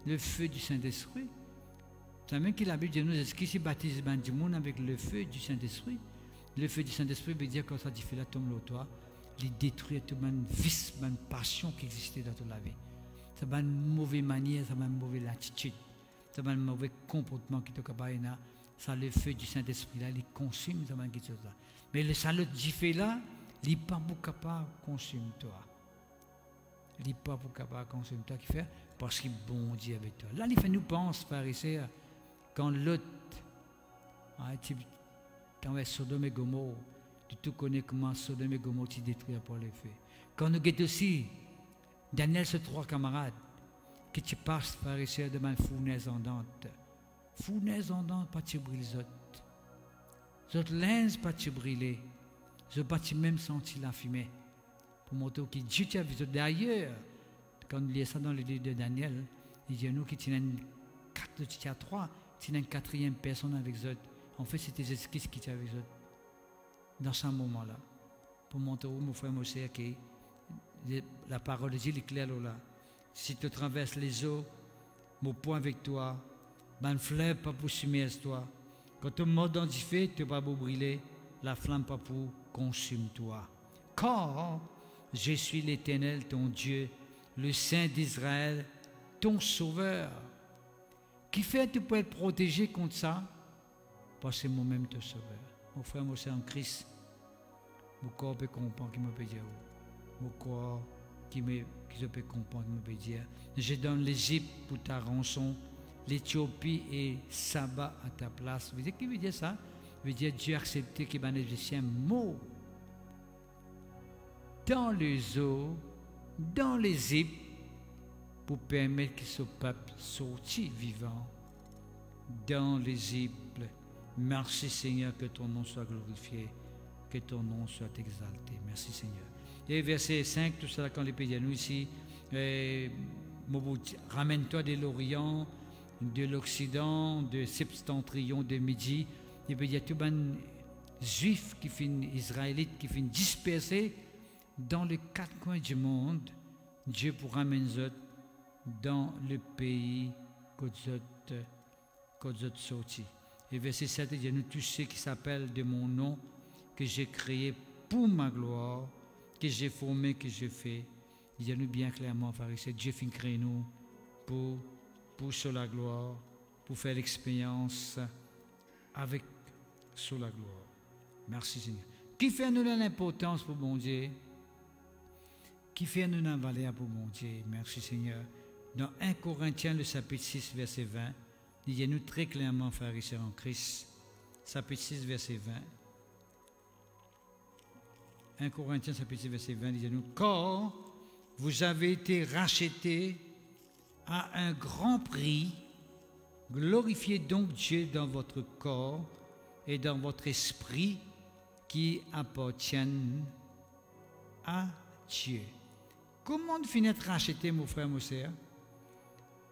le feu du Saint-Esprit. C'est même que la Bible dit nous, est-ce qu'il se baptise du monde avec le feu du Saint-Esprit? Le feu du Saint-Esprit veut dire que quand ça dit là tombe sur toi, il détruit toute une vice, une passion qui existait dans toute la vie. Ça va une mauvaise manière, ça va une mauvaise attitude, ça va un mauvais comportement qui est capable de ça le feu du Saint-Esprit là, il consume ça va quelque chose là. Mais le salut du feu là, il n'est pas capable de consommer toi. Il n'est pas capable de consommer toi qui fait parce qu'il bon Dieu avec toi. Là, il fait nous penser, pharisiens, quand l'autre, tu es Sodome et Gomorrhe, tu connais comment Sodome et Gomorrhe tu détruis par le feu. Quand nous guettons aussi, Daniel, ces trois camarades, que tu passes, pharisiens, devant une fournaise ardente. Fournaise ardente, pas tu brûles les autres. Les autres linges, pas tu brûler. Je pas même senti la fumée. Pour montrer que Dieu t'a vu. D'ailleurs, quand on lit ça dans le livre de Daniel, il dit à nous qu'il y a trois, il y a une quatrième personne avec eux. En fait, c'était Jésus-Christ qui était avec eux. Dans ce moment-là. Pour montrer au mon frère Moshe que la parole de Dieu est claire là. Si tu traverses les eaux, mon point avec toi, ben fleuve pas pour submerger toi. Quand tu mords dans du feu, tu ne vas pas brûler, la flamme pas pour consumer toi. Car je suis l'Éternel, ton Dieu, le Saint d'Israël, ton Sauveur. Qui fait que tu peux être protégé contre ça? Parce que moi-même te sauveur. Mon frère, moi c'est en Christ. Mon corps peut comprendre qui me peut dire. Mon corps qui je peux comprendre qui me peut dire. Je donne l'Égypte pour ta rançon. l'Éthiopie et Saba à ta place. Vous savez qui veut dire ça? Veut dire Dieu a accepté que les Égyptiens mourent dans les eaux, dans les îles, pour permettre que ce peuple sorti vivant dans les îles. Merci Seigneur, que ton nom soit glorifié, que ton nom soit exalté. Merci Seigneur. Et verset 5, tout ça quand les pays nous ici, ramène-toi de l'Orient, de l'Occident, de septentrion, de Midi. Et puis il y a tout les juifs qui finissent, israélites qui finissent dispersés dans les quatre coins du monde. Dieu pour ramener dans le pays que vous sorti. Et verset 7, il y a nous tous ceux qui s'appellent de mon nom, que j'ai créé pour ma gloire, que j'ai formé, que j'ai fait. Il y a nous bien clairement, pharisien, Dieu fait créer nous pour sur la gloire, pour faire l'expérience avec sur la gloire. Merci Seigneur. Qui fait nous l'importance pour mon Dieu? Qui fait nous la valeur pour mon Dieu? Merci Seigneur. Dans 1 Corinthiens, le chapitre 6, verset 20, il y a nous très clairement, frères et sœurs en Christ, chapitre 6, verset 20. 1 Corinthiens, chapitre 6, verset 20, il y a nous, car vous avez été rachetés à un grand prix, glorifiez donc Dieu dans votre corps et dans votre esprit qui appartiennent à Dieu. Comment nous finissons de racheter, mon frère, mon sœur?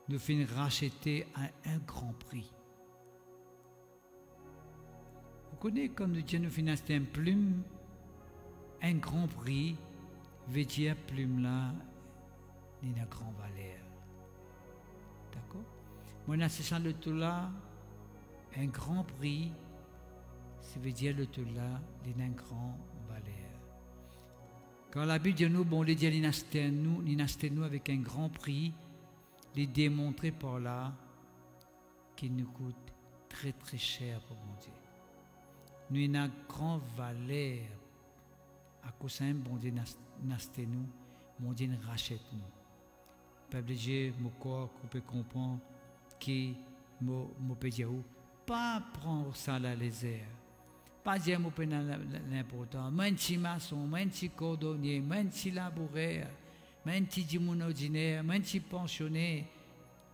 Nous finissons de racheter à un grand prix. Vous connaissez comme Dieu nous finit d'acheter une plume, un grand prix, veut dire plume là, il a une grande valeur. D'accord? Moi, c'est ça le tout là, un grand prix, ça veut dire le tout là, il a une grande valeur. Quand la Bible dit nous, bon, les dieux, il nous avec un grand prix, les démontrer par là qu'il nous coûte très très cher pour mon Dieu. Nous avons une grande valeur à cause de bon Dieu nous, mon Dieu nous rachète nous. Peuple de Dieu, mon corps, qu'on peut comprendre que mon peut dire pas prendre ça à la légère. Pas dire mon peu l'important. Même si maçon, même si cordonnier, même si laboureur, même si du monde ordinaire, même si pensionné,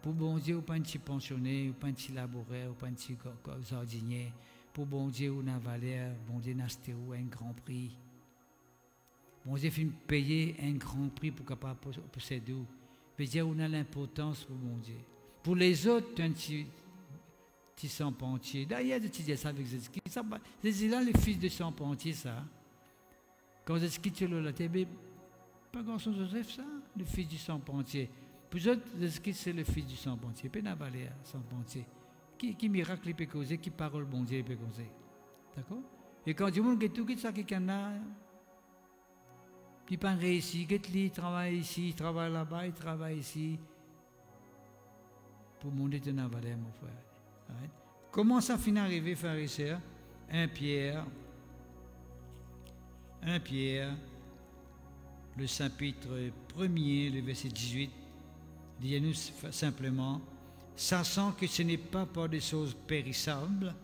pour bon Dieu, ou pas un petit pensionné, ou pas un petit laboureur, ou pas un petit jardinier, pour bon Dieu, ou n'a valeur, bon Dieu n'a un grand prix. Bon Dieu fait payer un grand prix pour capable posséder. Veut dire on a l'importance pour mon Dieu. Pour les autres, un petit sans-pentier. D'ailleurs, tu dis ça avec Zézki. C'est là le fils de sans-pentier, ça. Quand Zézki, tu l'as là, pas grand-chose Joseph, ça, le fils du sans-pentier. Pour les autres, Zézki, c'est le fils du sans-pentier. Pas n'a valeur, sans-pentier. Qui miracle il peut causer, qui parole bon Dieu il peut causer. D'accord? Et quand du monde qui tout ça, quelqu'un là, qui pas réussi, il travaille ici, il travaille là-bas, il travaille ici. Pour mon Dieu, tu n'as valeur, mon frère. Right? Comment ça finit arrivé, frères et sœurs? 1 Pierre, le chapitre 1er, le verset 18, dit-nous simplement, sachant que ce n'est pas par des choses périssables,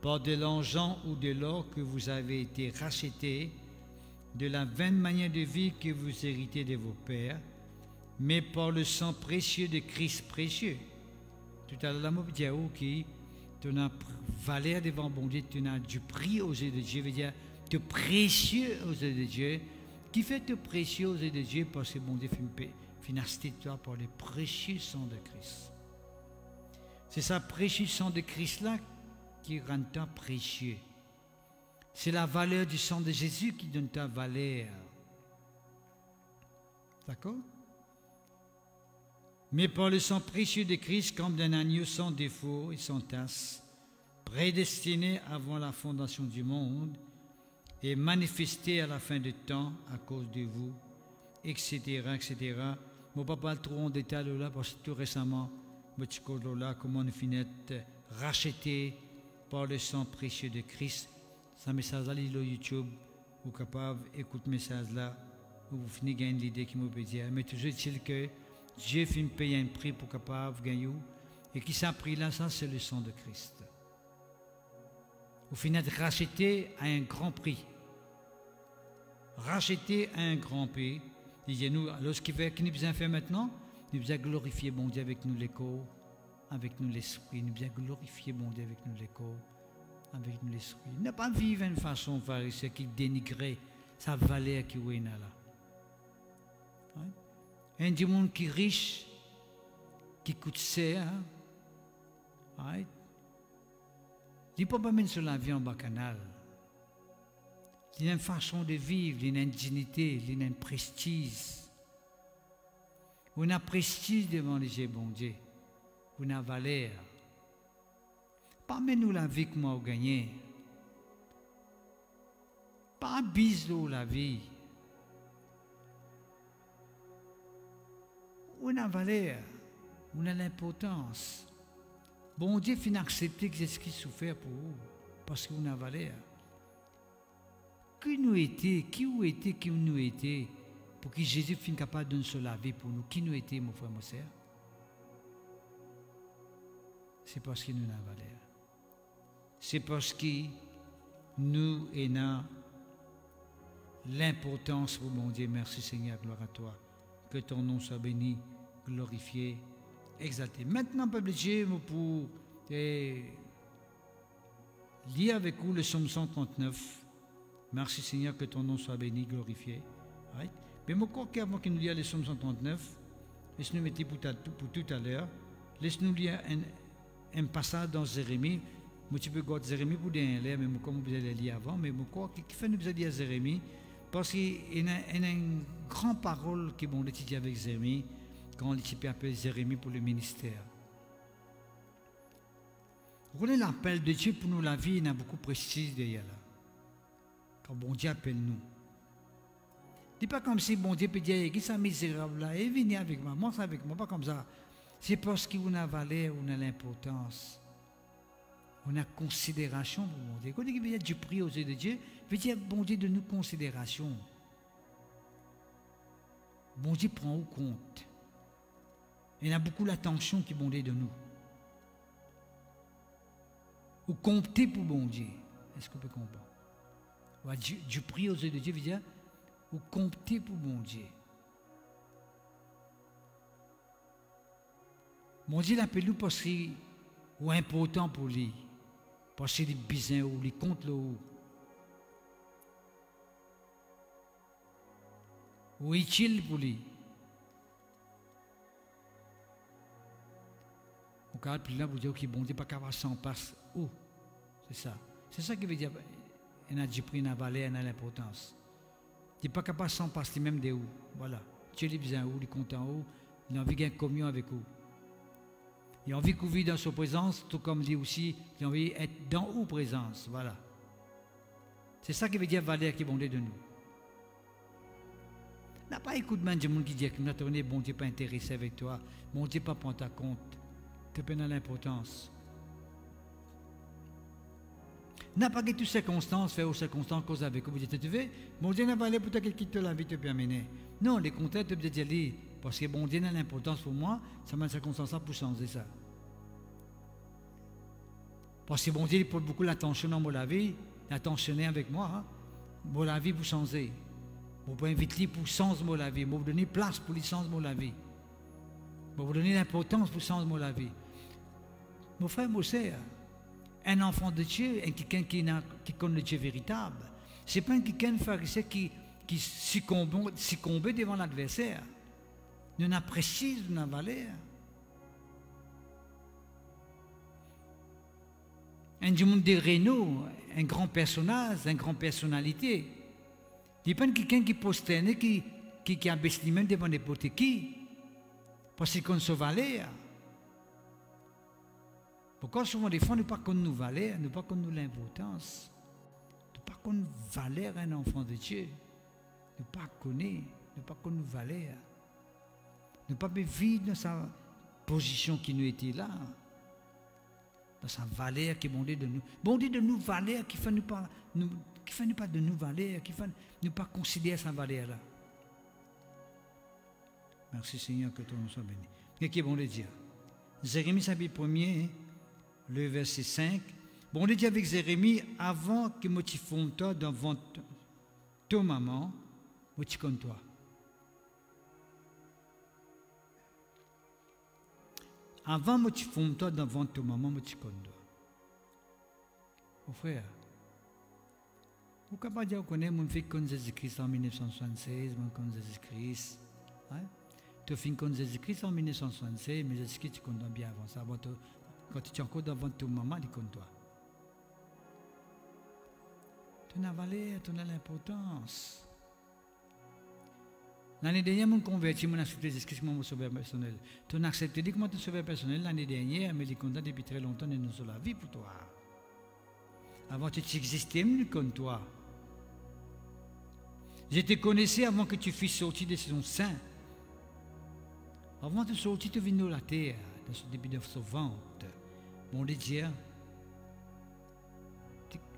par de l'argent ou de l'or que vous avez été rachetés, de la vaine manière de vie que vous héritez de vos pères, mais par le sang précieux de Christ précieux. Tout à l'heure, la dit qui tu as valeur devant bon Dieu, tu as du prix aux yeux de Dieu, veut dire de précieux aux yeux de Dieu. Qui fait de précieux aux yeux de Dieu parce que bon Dieu fait acheter toi par le précieux sang de Christ. C'est ça, précieux sang de Christ là qui rend toi précieux. C'est la valeur du sang de Jésus qui donne ta valeur. D'accord? Mais par le sang précieux de Christ, comme d'un agneau sans défaut et sans tache, prédestiné avant la fondation du monde et manifesté à la fin du temps à cause de vous, etc., etc. Mon papa le trop en détail là parce que tout récemment, là, comment on finit racheté par le sang précieux de Christ. Ce message-là, il est sur YouTube. Vous êtes capable d'écouter ce message-là. Vous finissez gagner l'idée qui me peut dire. Mais toujours est-il que Dieu fait payer un prix pour capable de gagner. Et qui s'est pris là, ça, c'est le sang de Christ. Au final, racheté à un grand prix. Racheté à un grand prix. Disons-nous, alors ce qu'il nous besoin faire maintenant, nous besoin glorifier bon Dieu avec nous les corps, avec nous l'esprit. Nous besoin glorifier bon Dieu avec nous les corps, avec nous l'esprit. Ne pas vivre d'une façon pharisée qui dénigrait sa valeur qui est là. Un du monde qui est riche, qui coûte cher, il ne peut pas mettre sur l'avion en bas canal. Il y a une façon de vivre, il y a une dignité, il y a un prestige. On a prestige devant les yeux, bon Dieu. On a valeur. Pas nous la vie que moi au gagné. Pas bise la vie. On a valeur. On a l'importance. Bon Dieu finit accepter que c'est ce qu'il souffert pour vous. Parce qu'on a valeur. Qui nous était, qui nous était, pour que Jésus finisse capable de nous se laver pour nous. Qui nous était, mon frère, mon sœur? C'est parce qu'il nous a valeur. C'est parce que nous avons l'importance pour mon Dieu. Merci Seigneur, gloire à toi. Que ton nom soit béni, glorifié, exalté. Maintenant, peuple de Dieu, pour lire avec vous le psaume 139. Merci Seigneur, que ton nom soit béni, glorifié. Right? Mais moi, avant que nous lisions le psaume 139, laisse-nous mettre pour tout à l'heure, laisse-nous lire un passage dans Jérémie. Moi, tu peux garder Jérémie pour dire l'air, mais comme vous allez lire avant, mais moi, qui fait nous lire Jérémie, parce qu'il y a une grande parole qui est bon d'étudier avec Jérémie, quand on appelle Jérémie pour le ministère. Vous connaissez l'appel de Dieu pour nous, la vie, il y a beaucoup de prestige derrière là. Quand bon Dieu appelle nous. Ce n'est pas comme si bon Dieu peut dire, qui est misérable là, et venez avec moi, monte avec moi, pas comme ça. C'est parce qu'on a valeur, on a l'importance. On a considération pour mon Dieu. Quand il veut dire du prix aux yeux de Dieu, il veut dire bon Dieu de nous considération. Bon Dieu prend au compte. Il y a beaucoup l'attention qui bon Dieu de nous. Ou compter pour bon Dieu. Est-ce qu'on peut comprendre? Du prix aux yeux de Dieu veut dire ou compter pour bon Dieu. Mon Dieu l'appelle nous parce qu'il est important pour lui. Parce qu'il est bizarre ou il compte le haut. Ou utile pour lui. On regarde plus là pour dire que bon Dieu n'est pas capable de s'en passer. Où? C'est ça. C'est ça qui veut dire. Il a du prix, il a valeur, il a l'importance. Il n'est pas capable de s'en passer même de où. Voilà. Dieu est bizarre où, il est content où. Il a envie de communion avec vous. Il a envie que vous viviez dans sa présence, tout comme dit aussi, il a envie d'être dans votre présence. Voilà. C'est ça qui veut dire valeur qui est bon de nous. N'a pas écouté de monde qui dit que notre bon Dieu n'est pas intéressé avec toi, bon Dieu n'est pas prendre ta compte. Tu peux dans l'importance. N'a pas que toutes circonstances, faire aux circonstances cause avec vous. Vous dites, tu veux, bon Dieu n'a pas allé pour toi qui te la vie te permet. Non, les contraires, tu peux dire, parce que bon Dieu a l'importance pour moi, ça m'a circonstance pour changer ça. Parce que bon Dieu porte beaucoup l'attention dans mon vie, l'attentionner avec moi, hein? Mon vie pour changer. Vous pouvez inviter pour changer mon vie, vous donner place pour les changer mon vie. Vous donner l'importance pour changer mon vie. Mon frère, mon sœur, un enfant de Dieu, quelqu'un qui connaît le Dieu véritable, ce n'est pas quelqu'un pharisien qui succombe devant l'adversaire. Nous avons précis, nous avons valeur. Un du monde de Renault, un grand personnage, une grande personnalité. Il n'est pas quelqu'un qui posterne, qui abaisse lui-même devant n'importe qui. Parce qu'il connaît sa valeur. Pourquoi souvent des fois nous ne pas connaître nos valeurs, nous ne pas connaître l'importance, nous ne pas connaître valeur un enfant de Dieu, nous ne pas connaître nos valeurs, nous ne pas vivre dans sa position qui nous était là, dans sa valeur qui est bon Dieu de nous. Bon Dieu de nous valeurs qui ne fait pas de nous valeurs, qui ne fait nous pas considérer sa valeur là. Merci Seigneur, que ton nom soit béni. Et qui est bon de dire. Jérémie chapitre 1er, le verset 5. Bon, on dit avec Jérémie, avant que moi tu fondes toi devant ton maman, moi tu connais toi. Avant moi tu fondes toi devant ton maman, moi tu connais toi. Mon frère, vous ne pouvez pas dire qu'on connaît mon fils comme Jésus-Christ en 1976, mon comme Jésus-Christ. Hein? Tu fais comme Jésus-Christ en 1976, mais Jésus-Christ tu connais bien avant ça. Quand tu es encore devant ton maman, tu connais toi. Tu as valeur, tu as l'importance. L'année dernière, mon converti, mon accepté Jésus-Christ comme mon sauveur personnel. Tu as accepté de comment tu sauveur personnel l'année dernière, mais il est content depuis très longtemps de nous sauver la vie pour toi. Avant que tu existais, comme toi. Je te connaissais avant que tu fusses sorti de son sein. Avant de sortir, tu venais de la terre, dans ce début de son ventre. Bon, les dieux,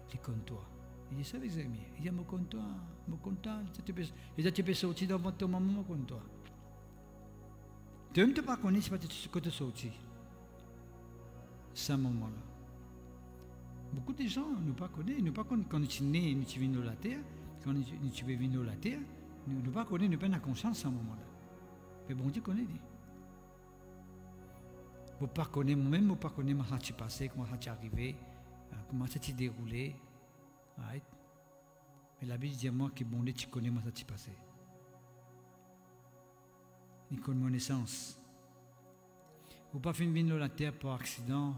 tu connais toi. Il dit ça avec Jérémie. Il dit, je connais toi, je connais toi. Il dit, tu peux sortir devant ton maman, je connais toi. Tu ne pas connaître, c'est pas que tu es sorti. C'est un moment-là. Beaucoup de gens ne pas connaissent, ne pas connaissent quand tu es né, tu viens de la terre, quand tu viens de la terre, ne pas connaître, ne pas avoir conscience à ce moment-là. Mais bon Dieu connaît. Vous ne pas connaissez moi-même, vous ne pas connaissez comment ça s'est passé, comment ça s'est arrivé, comment ça s'est déroulé. Right? Mais la Bible dit à moi que bon Dieu, tu connais comment ça s'est passé. Il connaît mon essence. Vous ne pas venir de la terre par accident,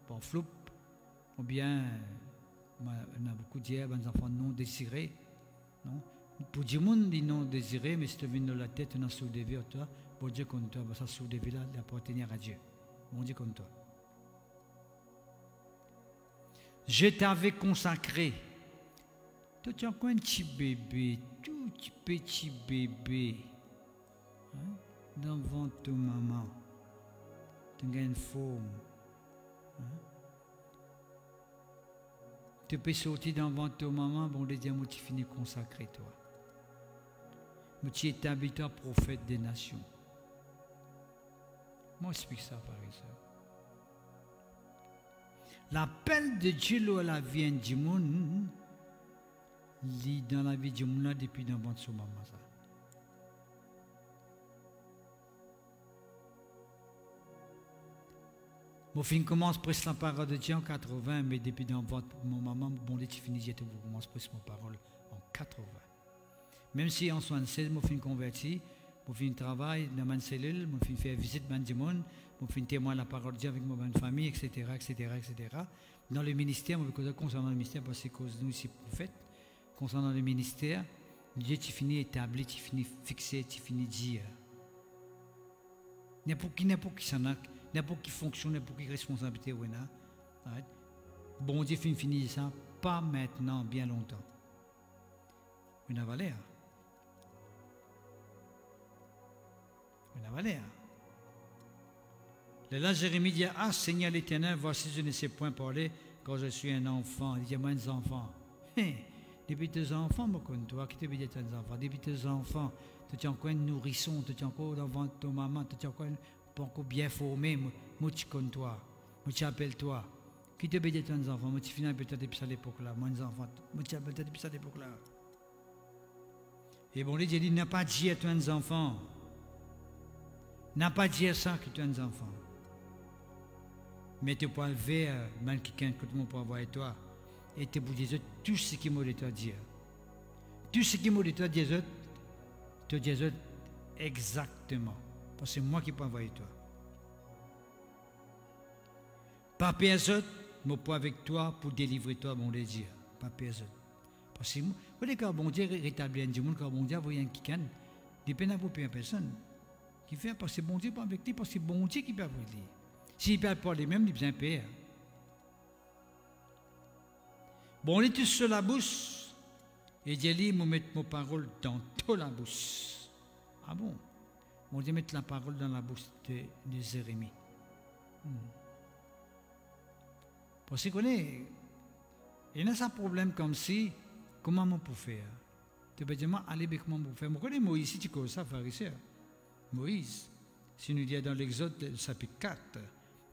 par flou. Ou bien, on a beaucoup de enfants non désirés. Non? Pour dire monde dit non désiré, mais si tu viens de la tête, tu as soulevé toi, bon Dieu contre toi, ça soulevé là, il appartenir à Dieu. Bon Dieu contre toi. Je t'avais consacré. Toi, tu es encore un petit bébé, tout petit bébé, hein? Devant ta maman. Tu as une forme. Hein? Tu peux sortir devant ta maman, bon, les diamants, tu finis consacré, toi. Mais tu es établi, toi, prophète des nations. Moi, j'explique ça par exemple. L'appel de Dieu à la vie du monde, lit dans la vie du monde depuis devant sa maman. Ça. Mon film commence presque la parole de Dieu en 80, mais depuis dans mon maman, bon, tu finis, je commence presque ma parole en 80. Même si en 76, mon film converti, mon film travaille dans ma cellule, mon film fait visite dans le monde, mon film témoin la parole de Dieu avec ma famille, etc., etc., etc. Dans le ministère, concernant le ministère, parce que nous ici prophètes, concernant le ministère, Dieu tu finis établi, tu finis fixé, tu finis dire. N'importe qui s'en a. N'importe qui fonction, n'importe qui responsabilité, right? Bon Dieu finit ça, pas maintenant, bien longtemps. Une valeur. Une valeur. Là, Jérémie dit, ah Seigneur l'Éternel, voici je ne sais point parler quand je suis un enfant. Il dit, moi, un enfant. Depuis tes enfants, moi, comme toi, qui te dit tes enfants, depuis tes enfants, tu es encore un nourrisson, tu es encore devant ton maman, tu es encore pas encore bien formé, moi tu connais toi, moi tu appelles toi. Qui te bédit tes enfants, moi tu finis peut-être depuis cette époque-là, moi les enfants, moi tu appelles peut-être depuis cette époque-là. Et bon, Dieu dit, n'a pas dit à tes enfants, n'a pas dit ça que tes enfants. Mais tu peux lever, même quelqu'un que tout le monde peut avoir avec toi, et tu peux dire tout ce qui m'a dit à dire. Tout ce qui m'a dit à dire, tu dis exactement. Parce que c'est moi qui peux envoyer toi. Pas personne, je peux avec toi pour délivrer toi, mon Dieu. Pas personne. Parce que, vous voyez, quand bon Dieu rétablit un monde, quand bon Dieu voit un qui ne dépend pas de personne. Qui fait parce que bon Dieu pas avec lui, parce que bon Dieu qui peut avec lui. S'il ne parle pas lui-même, il besoin de payer. Bon, on est tous sur la bouche. Et Dieu dit, je vais mettre mes paroles dans toute la bouche. Ah bon? On dit mettre la parole dans la bouche de Jérémie. Parce que il y a un problème comme si, comment on peut faire? Tu peux dire, allez, comment on peut faire? Je connais Moïse, tu connais ça, pharisien. Moïse, si nous disons dans l'Exode, chapitre 4,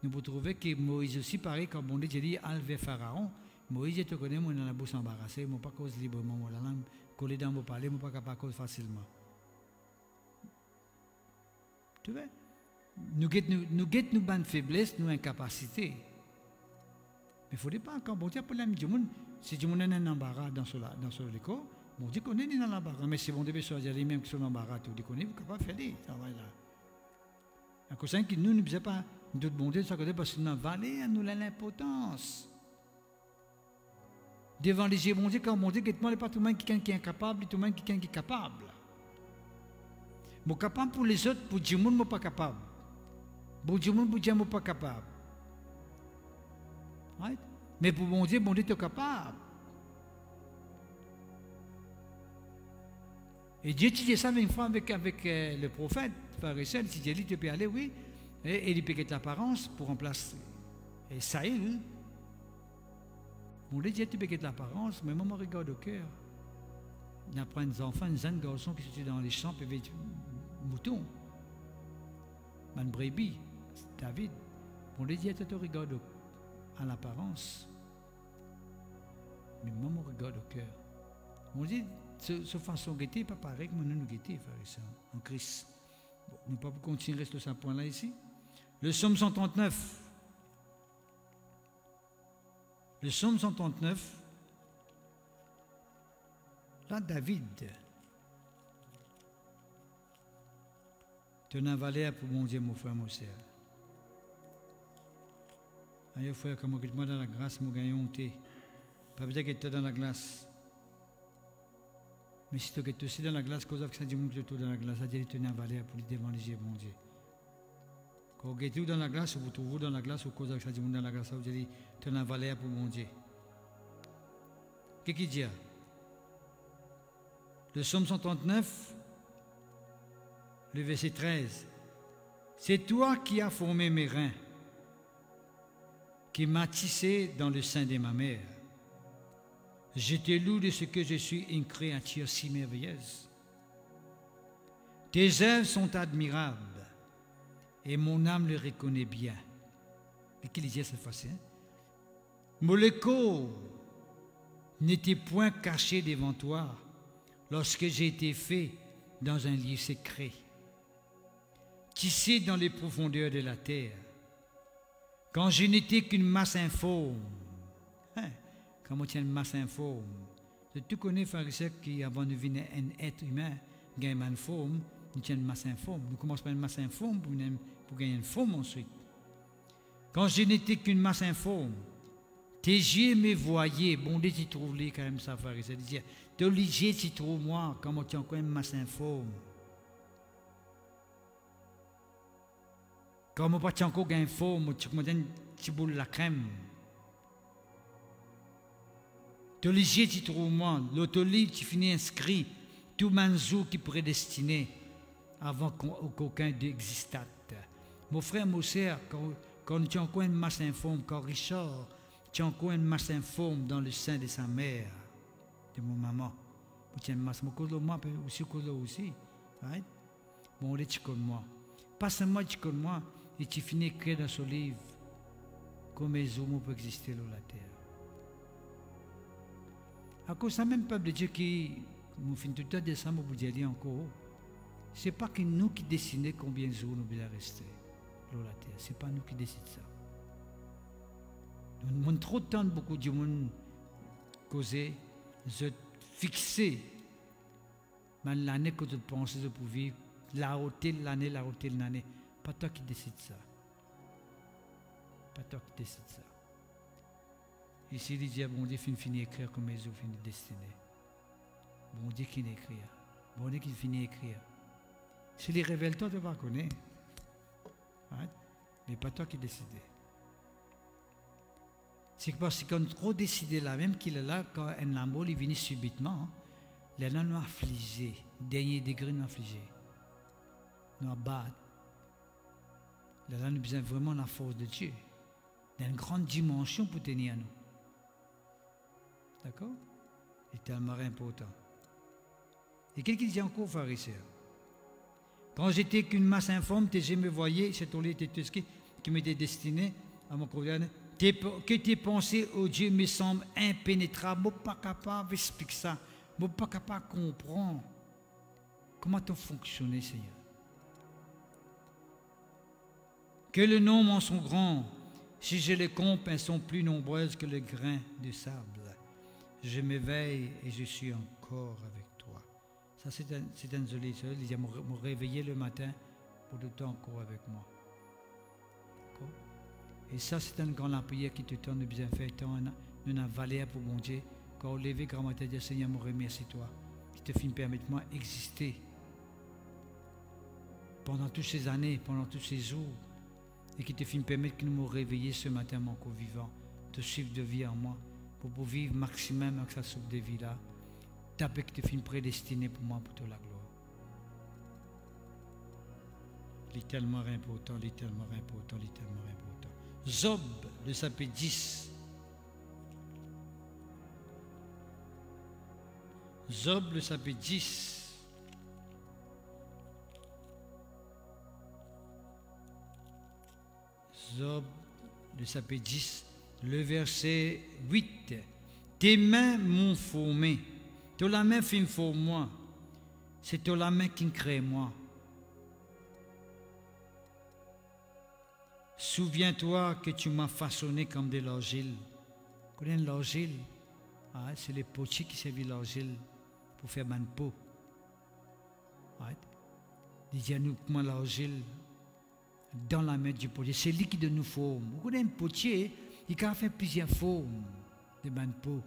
nous pouvons trouver que Moïse aussi, pareil, quand bon Dieu dit, enlever Pharaon, Moïse, je te connais, moi, dans la bouche embarrassée, moi, pas cause librement, moi, la langue collée dans mon palais, moi, pas capable cause facilement. Tu vois? Nous guettons nos faiblesses, nos incapacités. Mais il ne faudrait pas, quand bon Dieu, pour l'âme du monde, si tu as un embarras dans ce école, bon Dieu connaît dans l'embarras, mais si bon Dieu soit lui-même qui sont l'embarras, tu connais, vous êtes capable de faire des travail là. À cause que nous ne faisons pas de bon Dieu, ça parce que nous avons valé, nous avons l'importance. Devant les yeux, bon Dieu, quand bon Dieu, il n'est pas tout le monde qui est incapable, tout le monde qui est capable. Je suis capable pour les autres, pour Dieu, je ne suis pas capable. Pour Dieu, je ne suis pas capable. Right? Mais pour bon Dieu, tu es capable. Et Dieu dit ça une fois avec le prophète, pharisien, il dit, tu peux aller, oui, et il peut être l'apparence pour remplacer. Et ça y est, oui. Bon Dieu, tu peux être l'apparence, mais moi, je regarde au cœur. Il y a des enfants, des jeunes garçons qui sont dans les champs, puis des moutons. Man brebis, David. Bon Dieu, tu te regardes à l'apparence. Mais moi, je regarde au cœur. On dit, cette façon de guetter n'est pas pareil que nous guetter, en Christ. Bon, nous ne pouvons pas continuer sur ce point-là ici. Le psaume 139. Le psaume 139. Là, David. Tu n'as valé pour mon Dieu, mon frère, mon sœur. Aïe, frère, comme je demande dans la grâce, je gagne un thé. Pas besoin que tu es dans la glace. Mais si tu es aussi dans la glace, cause que ça dit que tu es dans la glace, ça dit que tu n'as valé pour lui devant les yeux, mon Dieu. Quand tu es dans la glace, vous trouvez dans la glace, ou cause que ça dit dans la glace, ça dit tu n'as valé pour mon Dieu. Qu'est-ce qu'il dit? Le psaume 139, le verset 13. C'est toi qui as formé mes reins, qui m'as tissé dans le sein de ma mère. Je te loue de ce que je suis une créature si merveilleuse. Tes œuvres sont admirables et mon âme le reconnaît bien. Et qu'il disait cette fois-ci, mon écho n'était point caché devant toi lorsque j'ai été fait dans un lieu secret, tissé dans les profondeurs de la terre, quand je n'étais qu'une masse informe. Comment tient une masse informe? Tu connais, pharisien, qui avant de devenir un être humain, gagne une forme, nous tient une masse informe. Nous commençons par une masse informe pour gagner une forme ensuite. Quand je n'étais qu'une masse informe, tes yeux me voyaient. Bon Dieu, tu trouves les quand même ça, pharisien. Il dit, tes yeux, tu trouves moi, comment tu as encore une masse informe. Comment pas tu as encore une forme, tu me donnes tu boules la crème. Tes yeux, tu trouves moi. L'autre livre, tu finis inscrit, tout manzou qui prédestiné avant qu'aucun d'existate. Mon frère, mon sœur, quand tu as encore une masse informe, quand Richard, tu as encore une masse informe dans le sein de sa mère, de mon maman. Tu as une masse, moi aussi. Right? Bon, tu connais moi. Pas seulement tu connais moi, et tu finis écrire dans ce livre comme les hommes peuvent exister sur la terre. À cause de ça, même peuple de Dieu qui nous finit tout le temps décembre pour dire encore, ce n'est pas que nous qui décidons combien de jours nous devons rester sur la terre. Ce n'est pas nous qui décidons ça. Nous avons trop de temps, beaucoup de monde causé, se fixer. Mais l'année que tu penses pour vivre, la hôtel l'année. Pas toi qui décides ça. Pas toi qui décides ça. Ici, il dit, bon Dieu, finit d'écrire comme les autres finissent de destiner. Bon Dieu qui écrit. Bon Dieu qui finit d'écrire. Si les révèle-toi, tu vas connaître. Right? Mais pas toi qui décides. C'est parce qu'on a trop décidé là, même qu'il est là, quand un amour il vient subitement, les gens nous affligés, dernier degré nous affligés. Nous abattent. Les gens nous besoin vraiment de la force de Dieu. Il y a une grande dimension pour tenir à nous. D'accord? C'est tellement important. Et qu'est-ce qu'il dit encore, pharisien? Quand j'étais qu'une masse informe, tes yeux me voyaient, c'est ton lit était tusqué. qui m'était destiné à mon courrier. Que tes pensées, oh Dieu, me semblent impénétrables. Je ne suis pas capable d'expliquer ça. Je ne suis pas capable de comprendre comment tu as fonctionné, Seigneur. Que les nombres en sont grands. Si je les compte, elles sont plus nombreuses que le grain de sable. Je m'éveille et je suis encore avec toi. Ça, c'est un joli seul. Il a me réveiller le matin pour tout le temps encore avec moi. Et ça, c'est une grande prière qui te donne de bien faire. Nous avons valeur pour mon Dieu. Quand on lève grand matin, dire Seigneur, je remercie toi. Qui te fait permettre moi d'exister pendant toutes ces années, pendant tous ces jours. Et qui te fait permettre que nous me réveiller ce matin, mon corps vivant, de suivre de vie en moi, pour pouvoir vivre maximum avec sa soupe de vie là. T'as que te fait prédestiné pour moi, pour toute la gloire. Il est tellement important, il est tellement important, il est tellement important. Job, le chapitre 10. Job, le chapitre 10. Job, le chapitre 10, le verset 8. Tes mains m'ont formé. Toi la main fait pour moi. C'est toi la main qui crée moi. Souviens-toi que tu m'as façonné comme de l'argile. Vous connaissez l'argile? Ah, c'est les potiers qui servent l'argile pour faire une peau. Il dit à nous comment l'argile dans la main du potier. C'est lui qui donne nous forme. Vous connaissez un potier, il peut faire plusieurs formes de une peau.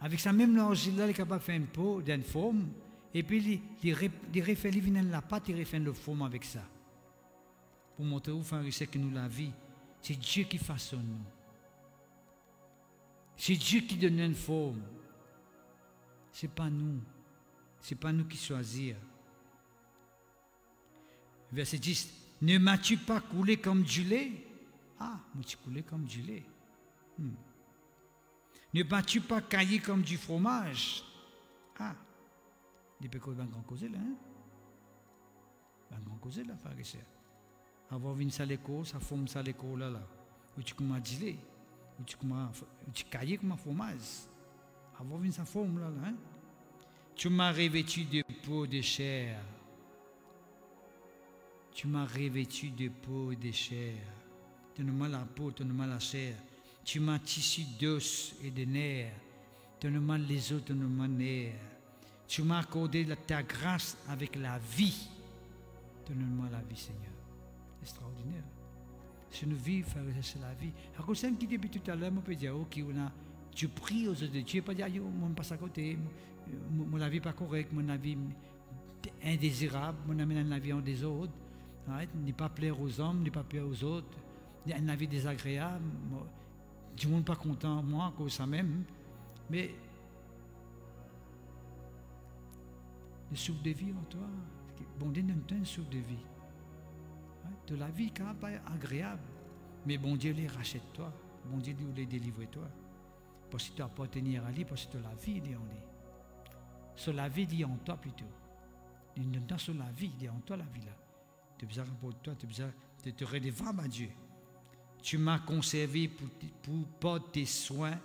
Avec sa même l'argile-là, il est capable de faire une peau d'une forme. Et puis, il refait la pâte, il refait le forme avec ça. Pour montrer aux frères que nous la vie, c'est Dieu qui façonne nous. C'est Dieu qui donne une forme. Ce n'est pas nous. Ce n'est pas nous qui choisissons. Verset 10. Ne m'as-tu pas coulé comme du lait? Ah, moi tu coulé comme du lait. Ne m'as-tu pas caillé comme du fromage? Ah, il peut qu'on va grand causer là, hein? Va grand causer là, frère et sœur. Avoir une salle éco, ça forme salle éco là, où tu commences à diler, où tu caillé comme un fromage. Avoir une sa forme là, hein? Tu m'as revêtu de peau de chair. Tu m'as revêtu de peau et de chair. Donne-moi la peau, donne-moi la chair. Tu m'as tissu d'os et de nerfs. Donne-moi les os, donne-moi les nerfs. Tu m'as accordé ta grâce avec la vie. Donne-moi la vie, Seigneur. Extraordinaire. Si nous vivons, c'est la vie. À cause de qui depuis tout à l'heure, on peut dire, ok, tu pries aux yeux de Dieu, pas dire, yo, moi, je passe à côté, mon vie pas correcte, mon vie indésirable, mon amène la vie en désordre. Ne pas plaire aux hommes, ne pas plaire aux autres, une vie désagréable, du monde pas content, moi, à cause de ça même, mais le souffle de vie en toi, bon Dieu nous donne un souffle de vie, de la vie quand même pas agréable, mais bon Dieu les rachète toi, bon Dieu les délivre toi, parce que tu appartenir à lui, parce que la vie est en lui, sur la vie dit en toi plutôt, il nous donne sur la vie, il est en toi la vie là. Tu as besoin pour toi, tu as besoin de te redevable à Dieu. Tu m'as conservé pour porter tes soins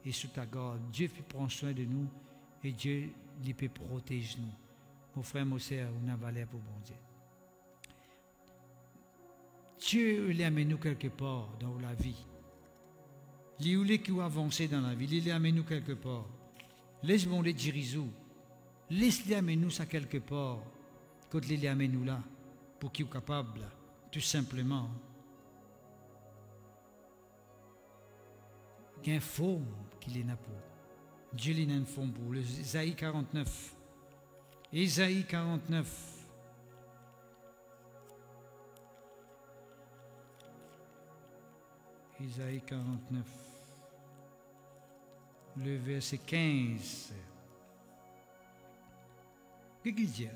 et sous ta garde. Dieu prend soin de nous et Dieu il peut protéger nous. Mon frère, mon sœur, on a valeur pour bon Dieu. Dieu il amène nous quelque part dans la vie. Il voulait qu'il avance dans la vie. Il amène nous quelque part. Laisse-moi les diriger. Laisse-les amener nous ça quelque part. Quand il amène nous là. Pour qu'il soit capable, tout simplement, il y a une forme qu'il est pour. Dieu il a une forme pour. Isaïe 49. Isaïe 49. Isaïe 49. Le verset 15. Qu'est-ce qu'il dit?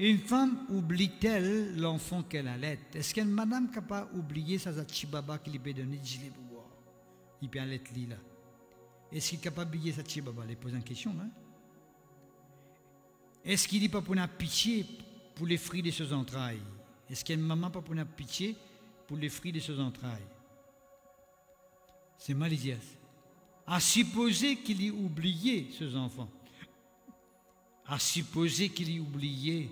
Une femme oublie-t-elle l'enfant qu'elle allait? Est-ce qu'une madame est capable d'oublier sa chibaba qui lui peut donner du gilet pour boire? Il peut aller là. Est-ce qu'il est capable d'oublier sa chibaba? Il pose une question. Hein? Est-ce qu'il n'est pas pour une pitié pour les fruits de ses entrailles? Est-ce qu'une maman pas pour une pitié pour les fruits de ses entrailles. C'est mal dit. À supposer qu'il ait oublié ses enfants. À supposer qu'il ait oublié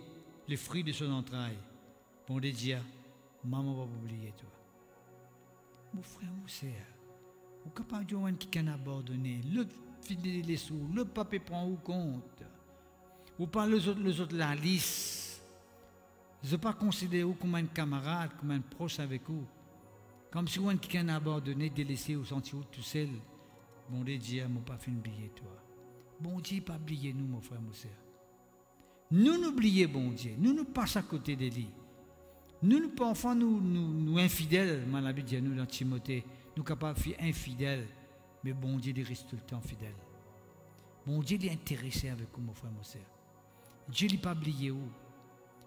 les fruits de ses entrailles. Bon Dieu dit, maman va oublier toi. Mon frère, mon sœur, ou capable de voir qui can abandonné, le fidèle les sous, le pape prend au compte. Ou pas les autres la lisse. Je ne pas considérer comme un camarade, comme un proche avec vous. Comme si on qui can abandonné, délaissé ou senti tout seul. Bon Dieu dit, moi pas fait oublier toi. Bon Dieu pas oublier nous, mon frère, mon sœur. Nous n'oublions bon Dieu, nous nous passons à côté de lui. Nous parfois nous infidèles, mais la Bible dit nous dans Timothée, nous capables de faire infidèles, mais bon Dieu il reste tout le temps fidèle. Bon Dieu il est intéressé avec vous, mon frère, mon sœur. Dieu il pas oublié où.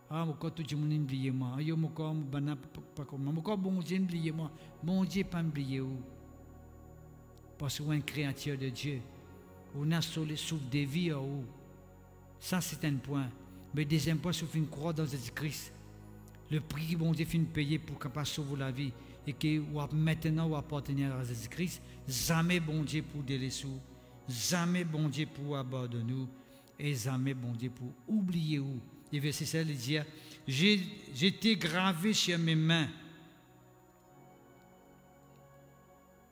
Ah, mon corps tout le monde oublié moi. Ah, mon corps pas comme moi. Mon corps bon Dieu oublié moi. Bon Dieu pas oublié où. Parce qu'on est un créateur de Dieu. On a sur les souffles de vie en haut. Ça, c'est un point. Mais le deuxième point, c'est qu'on croit dans Jésus-Christ. Le prix que bon Dieu finit de payer pour qu'on puisse sauver la vie. Et que maintenant, on appartenir à Jésus-Christ. Jamais bon Dieu pour délaisser. Jamais bon Dieu pour abandonner nous. Et jamais bon Dieu pour oublier où. Et verset 7, il dit, j'ai été gravé sur mes mains.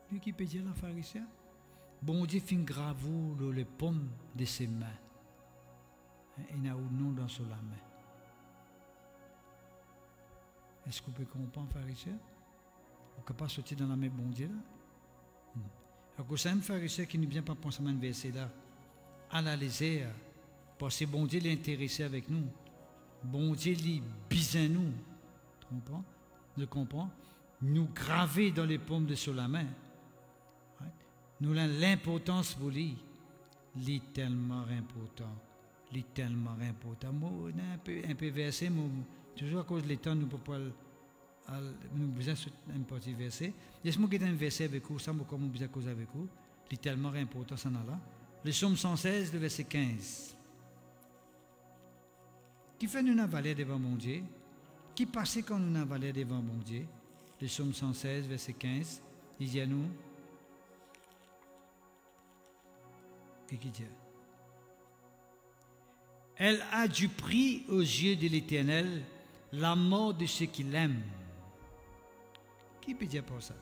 Lui qui peut dire la pharisien, bon Dieu fait une gravure dans les paumes de ses mains. Il y a un nom dans la main. Est-ce que vous pouvez comprendre, pharisien? Vous ne pouvez pas sortir dans la main bon Dieu là? Alors, c'est un pharisien qui ne vient pas penser à un verset là. À la légère, parce que bon Dieu est intéressé avec nous. Bon Dieu est bisé nous. Tu comprends? Je comprends? Nous graver dans les paumes de sur la main. Nous avons l'importance pour lui. Il est tellement important. Il est tellement important. Moi, on a un peu versé, toujours à cause de l'état, nous ne pouvons pas nous besoin un petit verset. Laisse-moi quitter un verset avec vous, ça, comme nous besoin cause avec vous. Il est tellement important, ça là. Le psaume 116, le verset 15. Qui fait nous avaler devant mon Dieu? Qui passait quand nous avaler devant mon Dieu? Le psaume 116, verset 15. Il dit à nous. Et qui dit? Elle a du prix aux yeux de l'Éternel la mort de ceux qui l'aiment. Qui peut dire pour ça?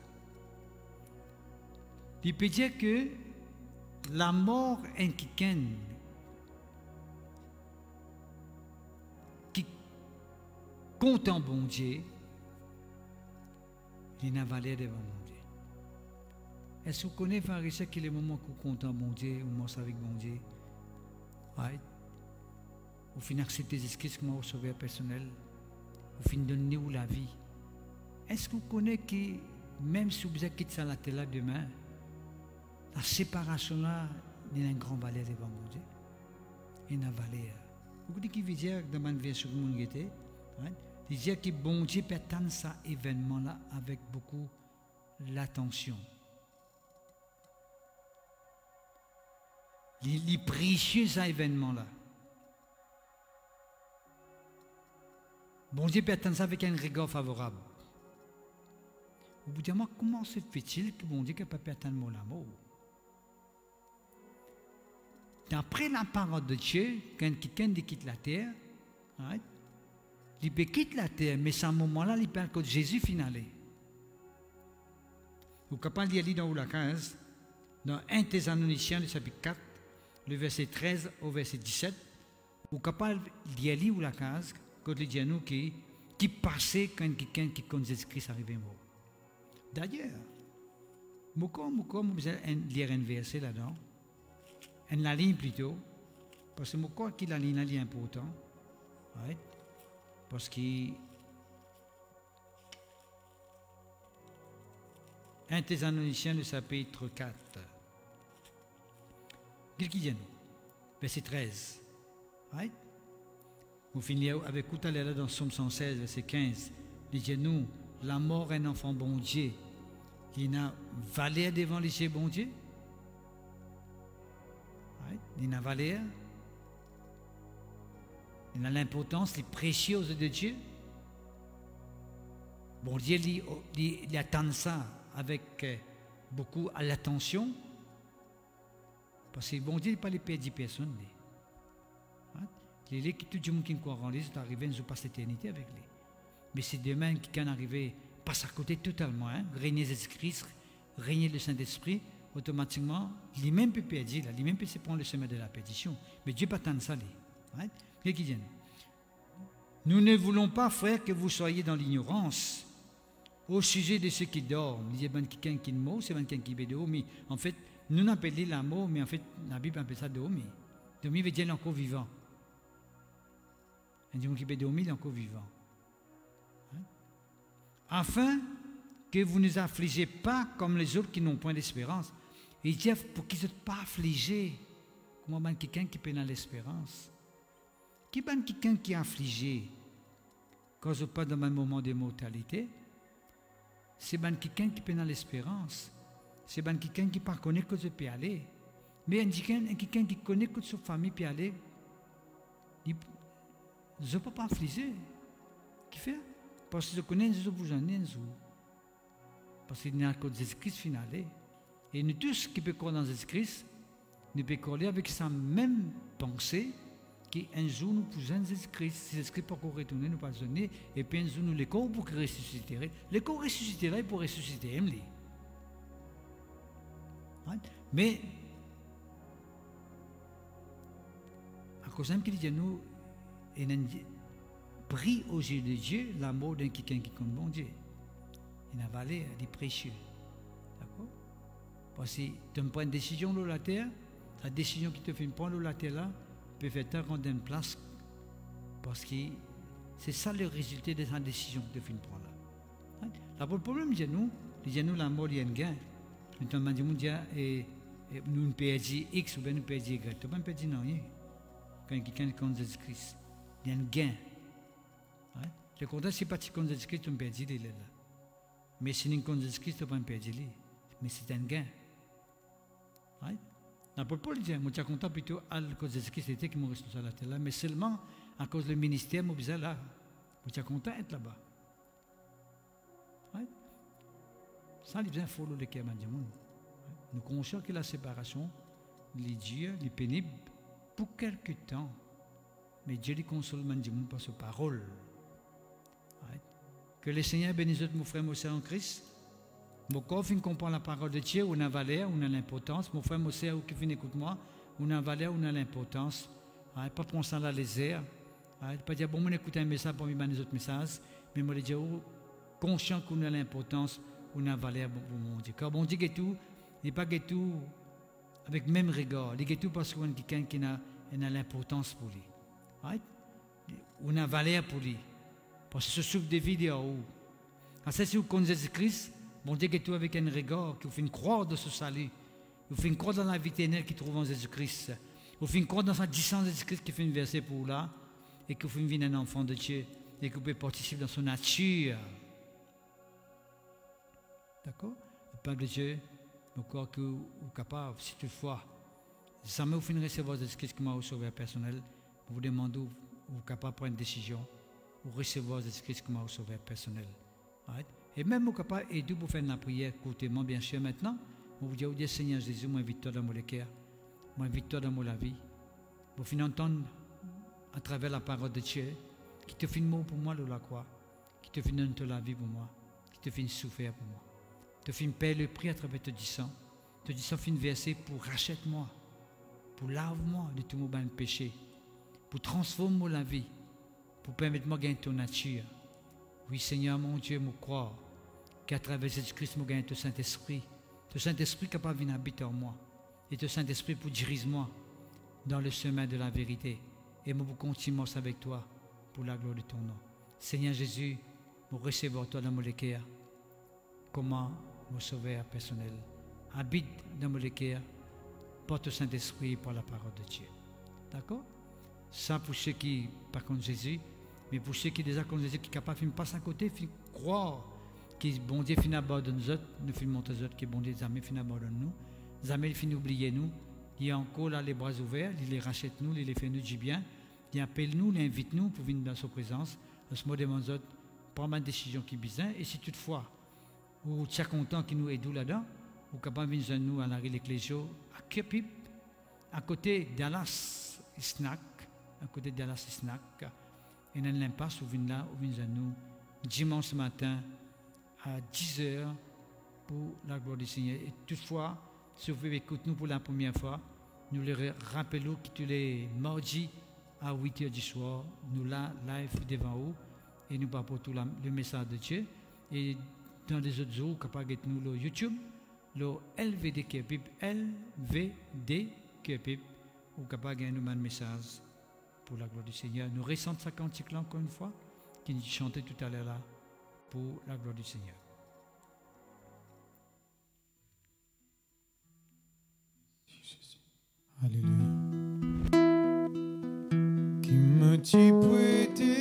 Il peut dire que la mort est quelqu'un qui compte en bon Dieu, il n'a valeur devant mon Dieu. Est-ce que vous connaissez, pharisien, qu'il y a des moments où vous comptez en bon Dieu, ou vous avec bon Dieu? Ouais. Vous finissez accepter Jésus-Christ comme votre sauveur personnel. Vous finissez donner la vie. Est-ce que vous connaissez que même si vous quittez ça la terre là demain, la séparation là, il y a une grande valeur devant mon Dieu. Il y a une valeur. Vous dites qu'il veut dire dans ma version que vous avez, il dit que bon Dieu peut attendre cet événement là avec beaucoup l'attention. Il est précieux cet événement là. Bon Dieu peut attendre ça avec un regard favorable. Vous vous dites, comment se fait-il que bon Dieu ne peut pas attendre mon amour? D'après la parole de Dieu, quand quelqu'un quitte la terre, il peut quitter la terre, mais à ce moment-là, il parle que Jésus finale. Vous pouvez pas lire dans la 15, dans 1 Thessaloniciens, le chapitre 4, le verset 13 au verset 17, vous pouvez pas lire la 15, quand il dit à nous qui passait quand quelqu'un qui connaît Jésus-Christ arrive mort. D'ailleurs, vous allez lire un verset là-dedans, la ligne plutôt, parce que moi, qui la ligne est important, right? Parce que 1 Thessaloniciens, le chapitre 4, qu'est-ce qu'il dit nous? Verset 13, right? Vous finissez avec tout à l'heure dans Psaume 116, verset 15, il dit nous, la mort est un enfant bon Dieu, qui n'a valeur devant les yeux bon Dieu. Il a valeur, il a l'importance, les précieuses de Dieu. bon Dieu, il attend ça avec beaucoup à l'attention. Parce que bon Dieu, il ne parle pas de personne. Les qui tout le monde qui croit en lui, c'est arrivé, nous passons l'éternité avec lui. Mais c'est demain qui can arriver, passe à côté totalement, régner Jésus-Christ, régner le Saint-Esprit, automatiquement, lui-même peut perdre, lui-même peut se prendre le chemin de la perdition. Mais Dieu pas tant ça, lui. Qu'est-ce qu'il dit? Nous ne voulons pas, frères, que vous soyez dans l'ignorance au sujet de ceux qui dorment. Il y a quelqu'un qui est mort, c'est quelqu'un qui est dormi. En fait, nous appelons la mort, mais en fait, la Bible appelle ça dormi. Dormi veut dire encore vivant. Un dimanche qui est dormi, il est encore vivant. Afin que vous ne vous affligez pas comme les autres qui n'ont point d'espérance. Et il dit pour qu'ils ne soient pas affligés. Comment quelqu'un qui peine à l'espérance? Qui est quelqu'un qui est affligé quand je pas dans un moment de mortalité? C'est quelqu'un qui peine à l'espérance. C'est quelqu'un qui ne connaît que je peux aller. Mais quelqu'un qui connaît que sa famille peut aller, je ne peux pas affliger. Qui fait? Parce que je connais, je vous en ai. Parce qu'il n'y a que Jésus-Christ finale. Et nous tous qui pouvons croire dans Jésus-Christ, nous pouvons croire avec sa même pensée qu'un jour nous pouvons Jésus-Christ. Si Jésus-Christ peut encore retourner, nous pas donner. Et puis un jour nous les corps pour ressusciter. Les corps ressusciteraient pour ressusciter. Mais, à cause de qu'il dit nous, prie aux yeux de Dieu la mort d'un quelqu'un qui compte bon Dieu. Il a valé des précieux. D'accord? Parce que tu prends une décision de la terre, la décision qui te fait prendre la terre là, peut faire te rendre une place. Parce que c'est ça le résultat de sa décision que tu fais prendre là. Là, le problème, c'est nous, la mort, il y a un gain. Nous avons dit, nous perdons X ou bien nous perdons Y. Tu ne peux pas perdre non rien. Quand quelqu'un compte Jésus-Christ, il y a un gain. Le contraire, si pas tu comptes Jésus-Christ, tu ne perds pas là. Mais si tu comptes Jésus-Christ, tu ne peux pas perdre. Mais c'est un gain. L'apôtre Paul dit, moi, je suis content plutôt à cause de Jésus-Christ, c'était qui m'a resté sur la terre là, mais seulement à cause du ministère, moi, je là. Je suis content d'être là-bas. Ça, il vient follow le cœur du monde. Nous conscients que la séparation, les dieux, les pénibles, pour quelque temps. Mais Dieu les console du monde par sa parole. Que le Seigneur bénisse mon frère, mon sœur en Christ. Mon corps fin comprend la parole de Dieu, on a valeur, on a l'importance. Mon frère, mon sœur qui fin écoute moi, on a valeur, on a l'importance. Pas prendre ça dans les airs. Pas dire bon, on écoute un message pour me les autres messages, mais moi dire conscient qu'on a l'importance, on a valeur pour mon Dieu. Car bon Dieu que tout, il n'est pas que tout avec même regard. Il est tout parce qu'on a quelqu'un qui a l'importance pour lui. On a valeur pour lui. Parce que ce souffle de vie en haut. Si vous connaissez Jésus-Christ, bon Dieu que tout avec un regard, qui vous fait croire de ce salut, vous fait croire dans la vie éternelle qui trouve en Jésus-Christ, vous fait croire dans sa distance de Jésus-Christ qui fait une versée pour là, et que vous faites venir un enfant de Dieu, et que vous pouvez participer dans son nature. D'accord? Le peuple de Dieu, je crois que vous êtes capable, si toutefois, jamais vous finissez recevoir Jésus-Christ comme un sauveur personnel, vous demandez, vous êtes capable de prendre une décision, ou recevoir Jésus-Christ comme un sauveur personnel. Right? Et même vous êtes capable d'aider pour faire la prière courtement, bien sûr, maintenant. Vous vous dites, Seigneur Jésus, moi invite-toi dans mon cœur, moi invite-toi dans mon vie. Vous finissez entendre à travers la parole de Dieu, qui te fait mot pour moi de la croix, qui te fait donner la vie pour moi, qui te fait souffrir pour moi, te fait payer le prix à travers te disant fin versé pour rachète-moi, pour lave-moi de tout mon péché, pour transformer la vie, pour permettre-moi de gagner ton nature. Oui, Seigneur, mon Dieu, me croire qu'à travers Jésus-Christ, je gagne ton Saint-Esprit. Ton Saint-Esprit capable de venir habiter en moi. Et ton Saint-Esprit pour diriger moi dans le chemin de la vérité. Et moi pour continuer avec toi pour la gloire de ton nom. Seigneur Jésus, pour recevoir toi dans mon cœur. Comment mon sauveur personnel habite dans mon cœur par ton Saint-Esprit par la parole de Dieu. D'accord? Ça pour ceux qui, par contre, Jésus, mais pour ceux qui déjà comme Jésus, qui sont capables de passer à côté, de croire que bon Dieu finit abandonne nous autres, nous finissons les autres, que bon Dieu jamais finit abandonne nous, jamais finit oublier nous, il y a encore là les bras ouverts, il les rachète nous, il les fait nous du bien, il appelle nous, il invite nous pour venir dans sa présence. À ce moment demande prendre une décision qui est bizarre. Et si toutefois, ou tu es content qu'il nous aide là-dedans, ou capable de venir nous à la l'Ecclésio à Kepip, à côté Dallas Snack, et dans l'impasse, où vient là, où vient nous dimanche matin à 10h pour la gloire du Seigneur. Et toutefois, si vous écoutez nous pour la première fois, nous les rappelons que tous les mardis à 8h du soir, nous là, live devant vous, et nous parlons tout le message de Dieu. Et dans les autres jours, capable de nous le YouTube, le LVD Kepip, LVD Kepip, ou capable de nous un message pour la gloire du Seigneur. Nous ressentons ça cantique là encore une fois, qui nous chantait tout à l'heure là, pour la gloire du Seigneur. Alléluia. Qui me t'y prêté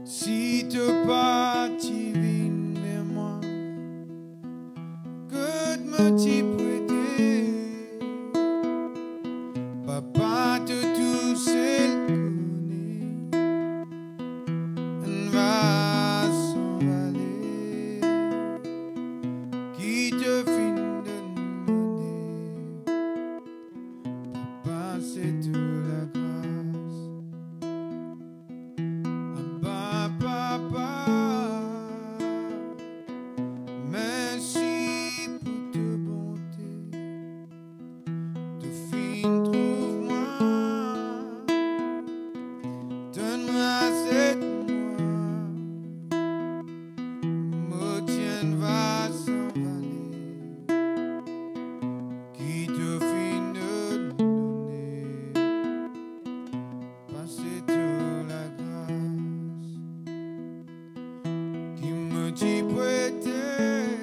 si te pas t'y viens vers moi, que me t'y prêté papa te tout seul connaît, on va s'envaler qui te finit. C'est toute la grâce. Abba, papa, merci pour ta bonté. Te fin, trouve-moi, donne-moi cette moi. Me tienne va s'envaler, qui te fin. C'est toute la grâce qui me t'y prêtait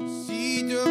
si de